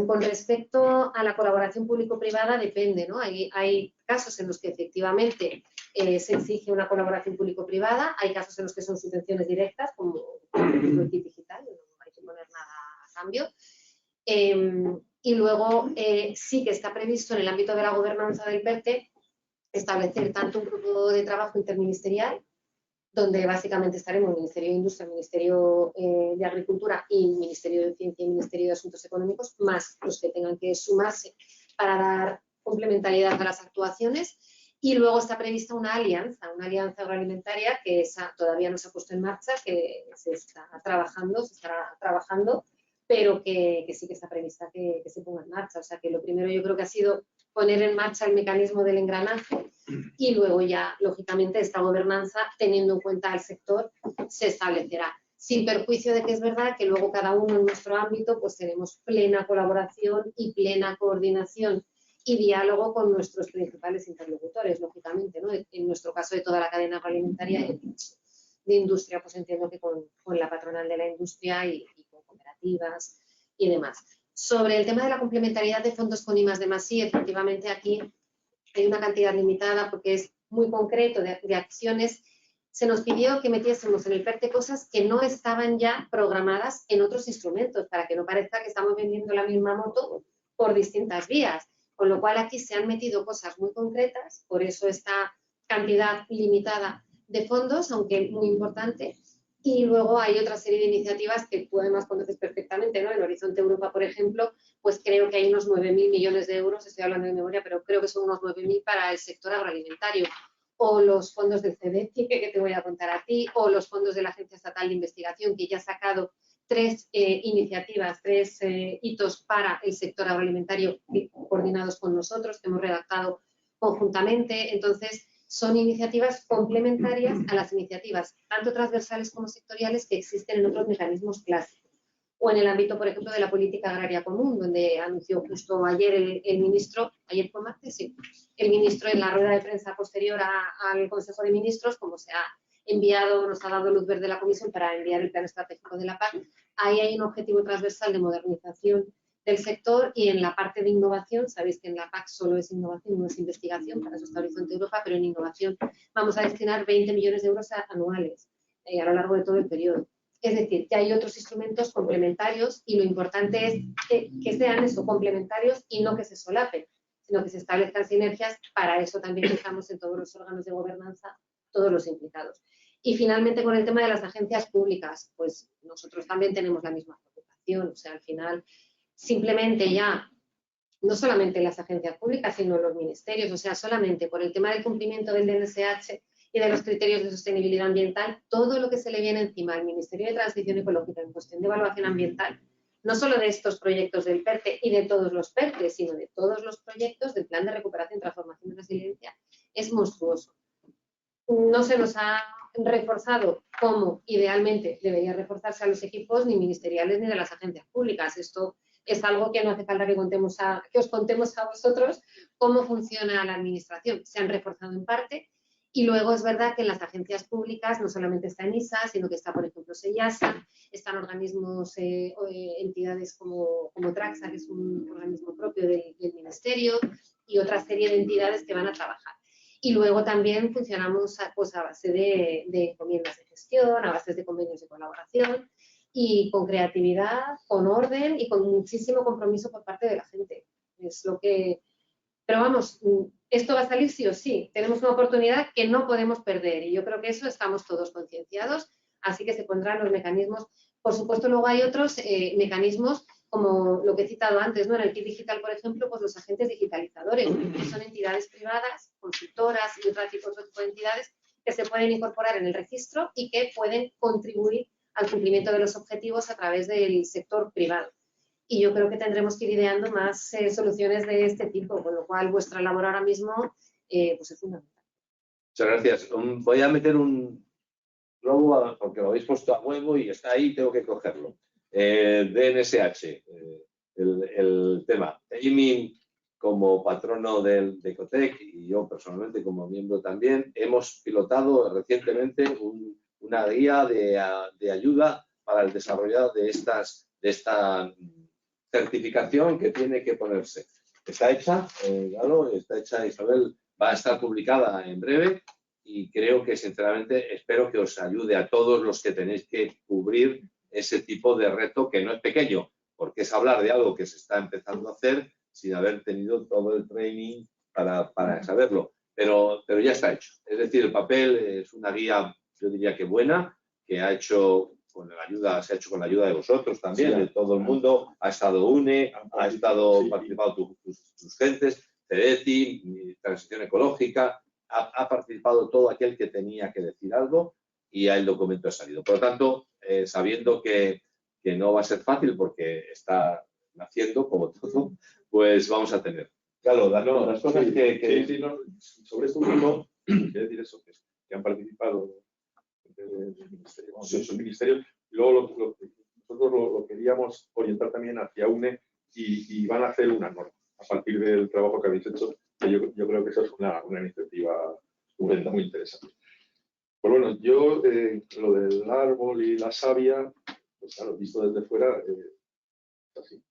Con respecto a la colaboración público-privada, depende, ¿no? Hay casos en los que efectivamente se exige una colaboración público-privada, hay casos en los que son subvenciones directas, como el Kit Digital, no hay que poner nada a cambio. Y luego sí que está previsto en el ámbito de la gobernanza del PERTE establecer tanto un grupo de trabajo interministerial, donde básicamente estaremos el Ministerio de Industria, el Ministerio de Agricultura y el Ministerio de Ciencia y el Ministerio de Asuntos Económicos, más los que tengan que sumarse para dar complementariedad a las actuaciones. Y luego está prevista una alianza agroalimentaria que esa todavía no se ha puesto en marcha, que se estará trabajando, pero que sí que está prevista que se ponga en marcha. O sea que lo primero yo creo que ha sido poner en marcha el mecanismo del engranaje y luego ya, lógicamente, esta gobernanza, teniendo en cuenta al sector, se establecerá. Sin perjuicio de que es verdad que luego cada uno en nuestro ámbito pues tenemos plena colaboración y plena coordinación y diálogo con nuestros principales interlocutores, lógicamente, ¿no? En nuestro caso de toda la cadena agroalimentaria y de industria, pues entiendo que con la patronal de la industria y con cooperativas y demás. Sobre el tema de la complementariedad de fondos con I+D+I, efectivamente aquí hay una cantidad limitada porque es muy concreto de acciones. Se nos pidió que metiésemos en el PERTE cosas que no estaban ya programadas en otros instrumentos, para que no parezca que estamos vendiendo la misma moto por distintas vías. Con lo cual aquí se han metido cosas muy concretas, por eso esta cantidad limitada de fondos, aunque muy importante. Y luego hay otra serie de iniciativas que tú además conoces perfectamente, ¿no? En Horizonte Europa, por ejemplo, pues creo que hay unos 9.000 millones de euros, estoy hablando de memoria, pero creo que son unos 9.000 para el sector agroalimentario. O los fondos del CEDETI, que te voy a contar a ti, o los fondos de la Agencia Estatal de Investigación, que ya ha sacado 3 iniciativas, 3 hitos para el sector agroalimentario coordinados con nosotros, que hemos redactado conjuntamente. Entonces, son iniciativas complementarias a las iniciativas tanto transversales como sectoriales que existen en otros mecanismos clásicos. O en el ámbito, por ejemplo, de la política agraria común, donde anunció justo ayer el ministro, ayer fue martes, sí, el ministro en la rueda de prensa posterior al Consejo de Ministros, como se ha nos ha dado luz verde la Comisión para enviar el plan estratégico de la PAC. Ahí hay un objetivo transversal de modernización del sector, y en la parte de innovación, sabéis que en la PAC solo es innovación, no es investigación, para eso está Horizonte Europa, pero en innovación vamos a destinar 20 millones de euros anuales a lo largo de todo el periodo. Es decir, que hay otros instrumentos complementarios, y lo importante es que sean eso, complementarios, y no que se solapen, sino que se establezcan sinergias. Para eso también estamos en todos los órganos de gobernanza, todos los implicados. Y finalmente, con el tema de las agencias públicas, pues nosotros también tenemos la misma preocupación. O sea, al final, simplemente ya, no solamente las agencias públicas, sino los ministerios, o sea, solamente por el tema del cumplimiento del DNSH y de los criterios de sostenibilidad ambiental, todo lo que se le viene encima al Ministerio de Transición Ecológica en cuestión de evaluación ambiental, no solo de estos proyectos del PERTE y de todos los PERTE, sino de todos los proyectos del Plan de Recuperación, Transformación y Resiliencia, es monstruoso. No se nos ha reforzado como idealmente debería reforzarse a los equipos ni ministeriales ni de las agencias públicas. Esto es algo que no hace falta que os contemos a vosotros cómo funciona la administración. Se han reforzado en parte, y luego es verdad que en las agencias públicas no solamente está ENISA, sino que está, por ejemplo, SEIASA, están organismos, entidades como Traxa, que es un organismo propio del Ministerio, y otra serie de entidades que van a trabajar. Y luego también funcionamos pues, a base de encomiendas de gestión, a base de convenios de colaboración, y con creatividad, con orden y con muchísimo compromiso por parte de la gente. Es lo que... Pero vamos, esto va a salir sí o sí. Tenemos una oportunidad que no podemos perder, y yo creo que eso estamos todos concienciados, así que se pondrán los mecanismos. Por supuesto, luego hay otros mecanismos, como lo que he citado antes, ¿no? En el kit digital, por ejemplo, pues los agentes digitalizadores, que son entidades privadas, consultoras y otro tipo de entidades que se pueden incorporar en el registro y que pueden contribuir al cumplimiento de los objetivos a través del sector privado. Y yo creo que tendremos que ir ideando más soluciones de este tipo, con lo cual vuestra labor ahora mismo pues es fundamental. Muchas gracias. Voy a meter un globo porque lo habéis puesto a huevo y está ahí, tengo que cogerlo. DNSH, el tema. Amy, como patrono de Ecotec, y yo personalmente como miembro también, hemos pilotado recientemente una guía de ayuda para el desarrollo de esta certificación que tiene que ponerse. Está hecha, claro, está hecha, Isabel, va a estar publicada en breve, y creo que sinceramente espero que os ayude a todos los que tenéis que cubrir ese tipo de reto, que no es pequeño, porque es hablar de algo que se está empezando a hacer sin haber tenido todo el training para saberlo, pero ya está hecho. Es decir, el papel es una guía, yo diría que buena, que se ha hecho con la ayuda de vosotros también, sí, de todo el mundo. Ha estado UNE, ha estado participado tus gentes, CEDETI, Transición Ecológica, ha participado todo aquel que tenía que decir algo, y el documento ha salido. Por lo tanto, sabiendo que no va a ser fácil porque está naciendo como todo, pues vamos a tener. Claro, las cosas Sí, no, sobre esto último, quiero decir eso, que han participado del Ministerio, el Ministerio, y luego nosotros lo queríamos orientar también hacia UNE, y van a hacer una norma a partir del trabajo que habéis hecho, que yo creo que esa es una iniciativa estupenda, muy interesante. Pues bueno, yo lo del árbol y la savia, pues claro, visto desde fuera, es así.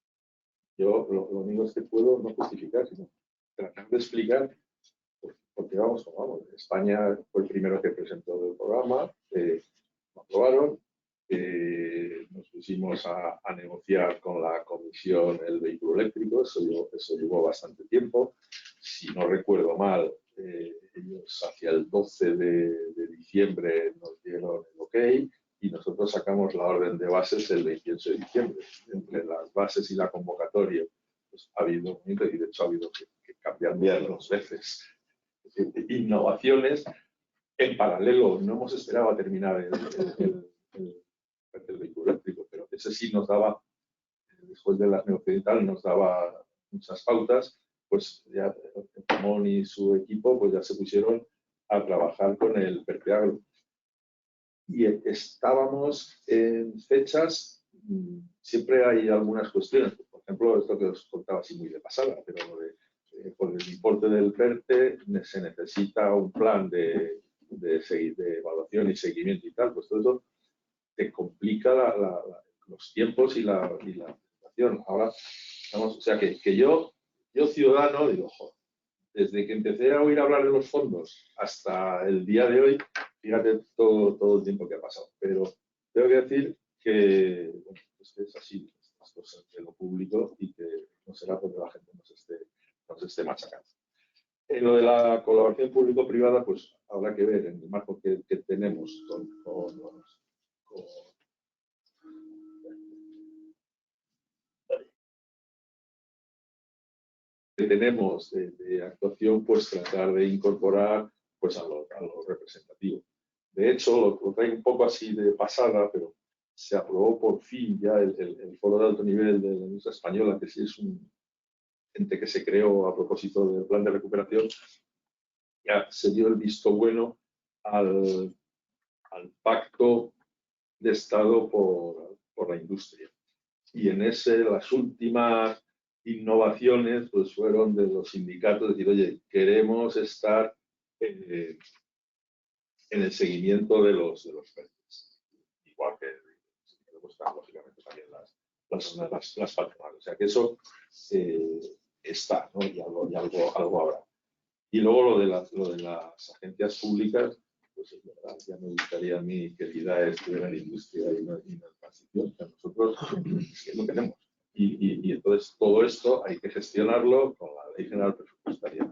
Yo lo único es que puedo no justificar, sino tratar de explicar por qué vamos como vamos. España fue el primero que presentó el programa, lo aprobaron, nos pusimos a negociar con la Comisión el vehículo eléctrico, eso llevó bastante tiempo. Si no recuerdo mal, ellos hacia el 12 de diciembre nos dieron el OK, y nosotros sacamos la orden de bases el 28 de diciembre. Entre las bases y la convocatoria pues, ha habido un momento, y de hecho ha habido que cambiar 2 veces. Innovaciones en paralelo. No hemos esperado a terminar el vehículo eléctrico, pero ese sí nos daba, después de las negociaciones y tal, nos daba muchas pautas. Pues ya Ramón y su equipo pues ya se pusieron a trabajar con el PERTE Agro. Y estábamos en fechas, siempre hay algunas cuestiones, por ejemplo, esto que os contaba así muy de pasada, pero por el importe del PERTE se necesita un plan de de evaluación y seguimiento y tal, pues todo eso te complica los tiempos y la situación. Ahora, vamos, o sea que yo ciudadano, digo, joder, desde que empecé a oír hablar de los fondos hasta el día de hoy, fíjate todo el tiempo que ha pasado. Pero tengo que decir que, bueno, pues que es así, estas cosas de lo público y que no será porque la gente nos esté machacando. En lo de la colaboración público-privada, pues habrá que ver en el marco que tenemos que tenemos de actuación, pues tratar de incorporar pues a lo representativo. De hecho, lo traigo un poco así de pasada, pero se aprobó por fin ya el foro de alto nivel de la industria española, que sí es un ente que se creó a propósito del plan de recuperación. Ya se dio el visto bueno al pacto de Estado por la industria. Y en ese, las últimas innovaciones pues fueron de los sindicatos, decir, oye, queremos estar en el seguimiento de los precios. Igual que queremos estar, lógicamente, también las patronales. O sea que eso está, ¿no? Y algo habrá. Y luego lo de las agencias públicas, pues es verdad, ya me gustaría a mí que Lida estuviera en industria y no en transición, que nosotros es que no tenemos. Y entonces todo esto hay que gestionarlo con la Ley General Presupuestaria.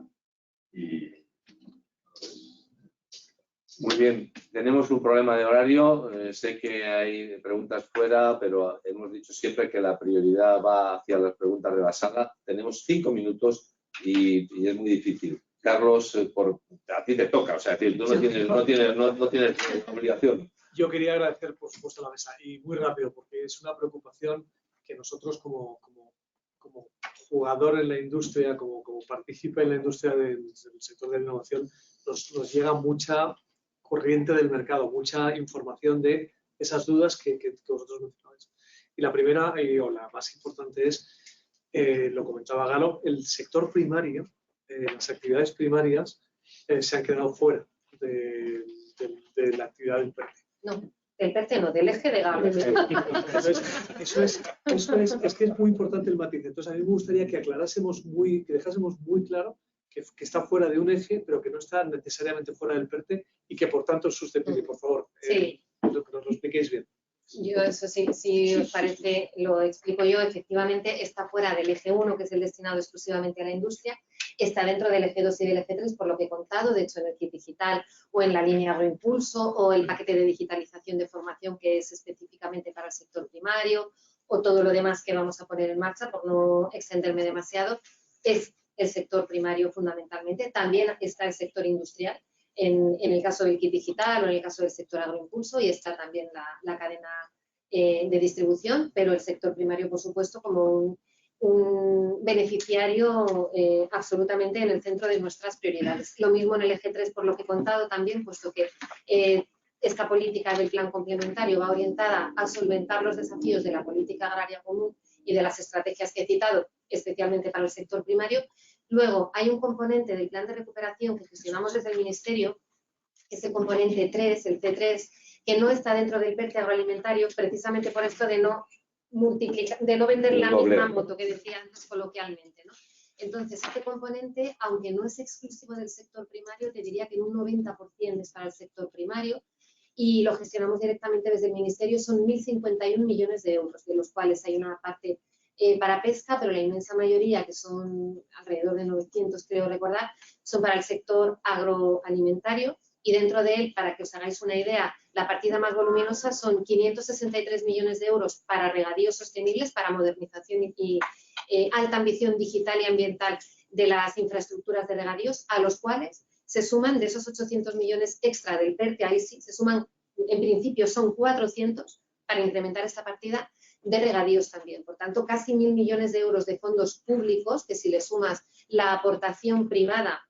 Muy bien, tenemos un problema de horario, sé que hay preguntas fuera, pero hemos dicho siempre que la prioridad va hacia las preguntas de la sala. Tenemos 5 minutos y es muy difícil. Carlos, a ti te toca, o sea, tú no tienes obligación. Yo quería agradecer, por supuesto, la mesa y muy rápido, porque es una preocupación que nosotros como jugador en la industria, como partícipe en la industria del sector de la innovación, nos llega mucha corriente del mercado, mucha información de esas dudas que vosotros mencionabais. Y la primera, o la más importante es, lo comentaba Galo, el sector primario, las actividades primarias se han quedado fuera de la actividad del PERTE. No, del PERTE no, del eje de Galo. Es que es muy importante el matiz. Entonces, a mí me gustaría que aclarásemos que dejásemos muy claro que está fuera de un eje, pero que no está necesariamente fuera del PERTE y que, por tanto, es susceptible. Por favor, sí. Que nos lo expliquéis bien. Yo eso sí, si os parece, lo explico yo. Efectivamente, está fuera del eje 1, que es el destinado exclusivamente a la industria, está dentro del eje 2 y del eje 3, por lo que he contado, de hecho, en el kit digital o en la línea agroimpulso o el paquete de digitalización de formación que es específicamente para el sector primario o todo lo demás que vamos a poner en marcha, por no extenderme demasiado, es el sector primario fundamentalmente. También está el sector industrial, en el caso del kit digital o en el caso del sector agroimpulso, y está también la cadena de distribución, pero el sector primario, por supuesto, como un beneficiario absolutamente en el centro de nuestras prioridades. Lo mismo en el eje 3, por lo que he contado también, puesto que esta política del plan complementario va orientada a solventar los desafíos de la política agraria común y de las estrategias que he citado, especialmente para el sector primario. Luego, hay un componente del plan de recuperación que gestionamos desde el Ministerio, que es el componente 3, el C3, que no está dentro del PERTE agroalimentario, precisamente por esto de no multiplicar, de no vender la misma moto que decía antes coloquialmente, ¿no? Entonces, este componente, aunque no es exclusivo del sector primario, te diría que en un 90% es para el sector primario y lo gestionamos directamente desde el Ministerio. Son 1.051 millones de euros, de los cuales hay una parte para pesca, pero la inmensa mayoría, que son alrededor de 900, creo recordar, son para el sector agroalimentario. Y dentro de él, para que os hagáis una idea, la partida más voluminosa son 563 millones de euros para regadíos sostenibles, para modernización y alta ambición digital y ambiental de las infraestructuras de regadíos, a los cuales se suman, de esos 800 millones extra del PERTE, ahí sí se suman, en principio son 400 para incrementar esta partida de regadíos también. Por tanto, casi 1.000 millones de euros de fondos públicos, que si le sumas la aportación privada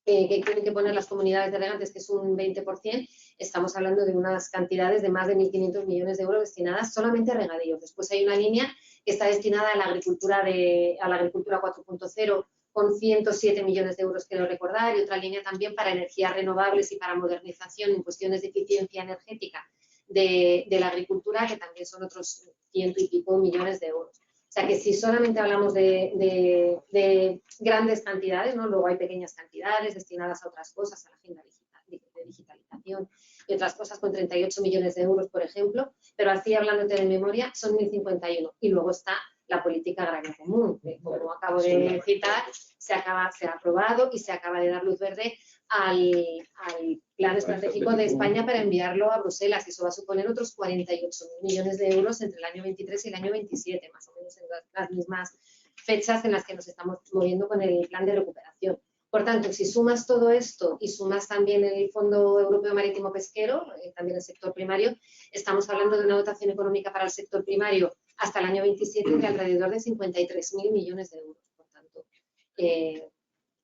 que tienen que poner las comunidades de regantes, que es un 20%, estamos hablando de unas cantidades de más de 1.500 millones de euros destinadas solamente a regadíos. Después hay una línea que está destinada a la agricultura 4.0 con 107 millones de euros, quiero recordar, y otra línea también para energías renovables y para modernización en cuestiones de eficiencia energética de la agricultura, que también son otros 100 y pico millones de euros. O sea que si solamente hablamos de grandes cantidades, ¿no? Luego hay pequeñas cantidades destinadas a otras cosas, a la agenda de digitalización y otras cosas con 38 millones de euros, por ejemplo, pero así hablándote de memoria son 1.051. Y luego está la política agraria común, que como acabo de citar, se ha aprobado y se acaba de dar luz verde al plan estratégico de España para enviarlo a Bruselas. Eso va a suponer otros 48.000 millones de euros entre el año 23 y el año 27, más o menos en las mismas fechas en las que nos estamos moviendo con el plan de recuperación. Por tanto, si sumas todo esto y sumas también el Fondo Europeo Marítimo Pesquero, también el sector primario, estamos hablando de una dotación económica para el sector primario hasta el año 27 de alrededor de 53.000 millones de euros. Por tanto,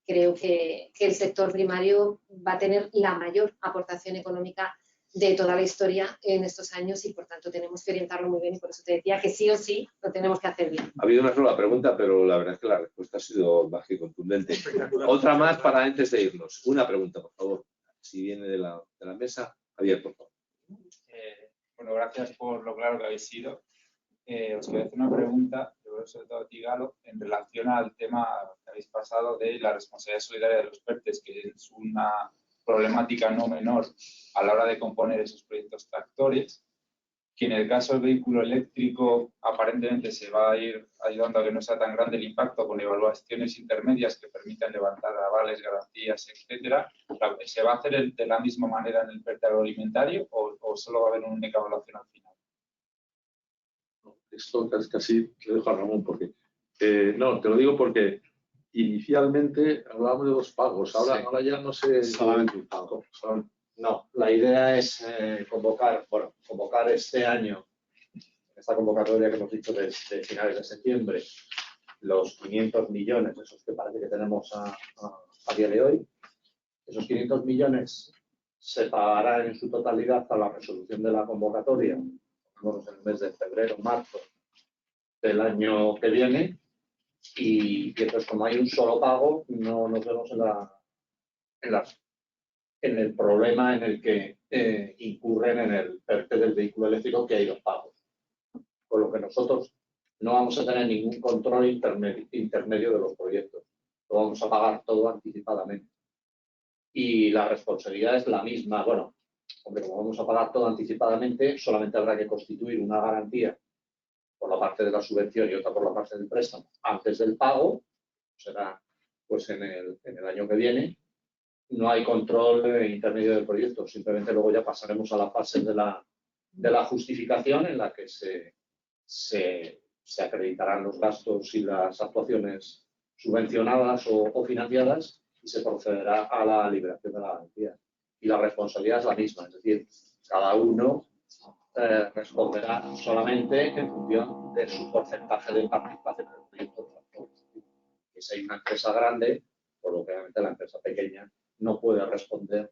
creo que el sector primario va a tener la mayor aportación económica de toda la historia en estos años y, por tanto, tenemos que orientarlo muy bien y por eso te decía que sí o sí lo tenemos que hacer bien. Ha habido una sola pregunta, pero la verdad es que la respuesta ha sido más que contundente. Otra más para antes de irnos. Una pregunta, por favor. Si viene de la mesa, Javier, por favor. Bueno, gracias por lo claro que habéis sido. Os quería hacer una pregunta, yo creo sobre todo a ti, Galo, en relación al tema que habéis pasado de la responsabilidad solidaria de los PERTEs, que es una problemática no menor a la hora de componer esos proyectos tractores, que en el caso del vehículo eléctrico aparentemente se va a ir ayudando a que no sea tan grande el impacto con evaluaciones intermedias que permitan levantar avales, garantías, etcétera. ¿Se va a hacer de la misma manera en el PERTE agroalimentario o solo va a haber una única evaluación al final? Esto casi le dejo a Ramón porque... no, te lo digo porque inicialmente hablábamos de 2 pagos, ahora ya no sé... Solamente un pago. No, la idea es convocar este año, esta convocatoria que hemos dicho de finales de septiembre, los 500 millones, esos que parece que tenemos a día de hoy. Esos 500 millones se pagarán en su totalidad a la resolución de la convocatoria, en el mes de febrero, marzo del año que viene, y entonces como hay un solo pago, no nos vemos en el problema en el que incurren en el PERTE del vehículo eléctrico, que hay 2 pagos. Con lo que nosotros no vamos a tener ningún control intermedio de los proyectos. Lo vamos a pagar todo anticipadamente. Y la responsabilidad es la misma. Bueno, hombre, como vamos a pagar todo anticipadamente, solamente habrá que constituir una garantía por la parte de la subvención y otra por la parte del préstamo antes del pago. Será pues en el año que viene. No hay control intermedio del proyecto, simplemente luego ya pasaremos a la fase de la justificación en la que se acreditarán los gastos y las actuaciones subvencionadas o financiadas y se procederá a la liberación de la garantía. Y la responsabilidad es la misma, es decir, cada uno responderá solamente en función de su porcentaje de participación en el proyecto. Si hay una empresa grande, por lo que obviamente la empresa pequeña no puede responder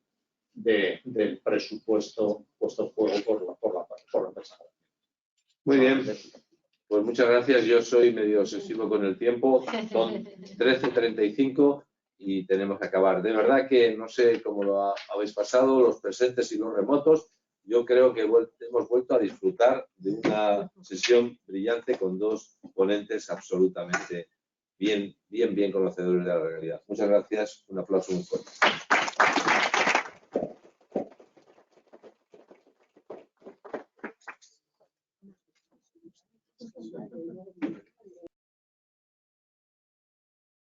del presupuesto puesto en juego por la empresa. Muy bien, pues muchas gracias. Yo soy medio obsesivo con el tiempo, son 13:35 y tenemos que acabar. De verdad que no sé cómo lo habéis pasado, los presentes y los remotos. Yo creo que hemos vuelto a disfrutar de una sesión brillante con 2 ponentes absolutamente bien conocedores de la realidad. Muchas gracias, un aplauso muy fuerte.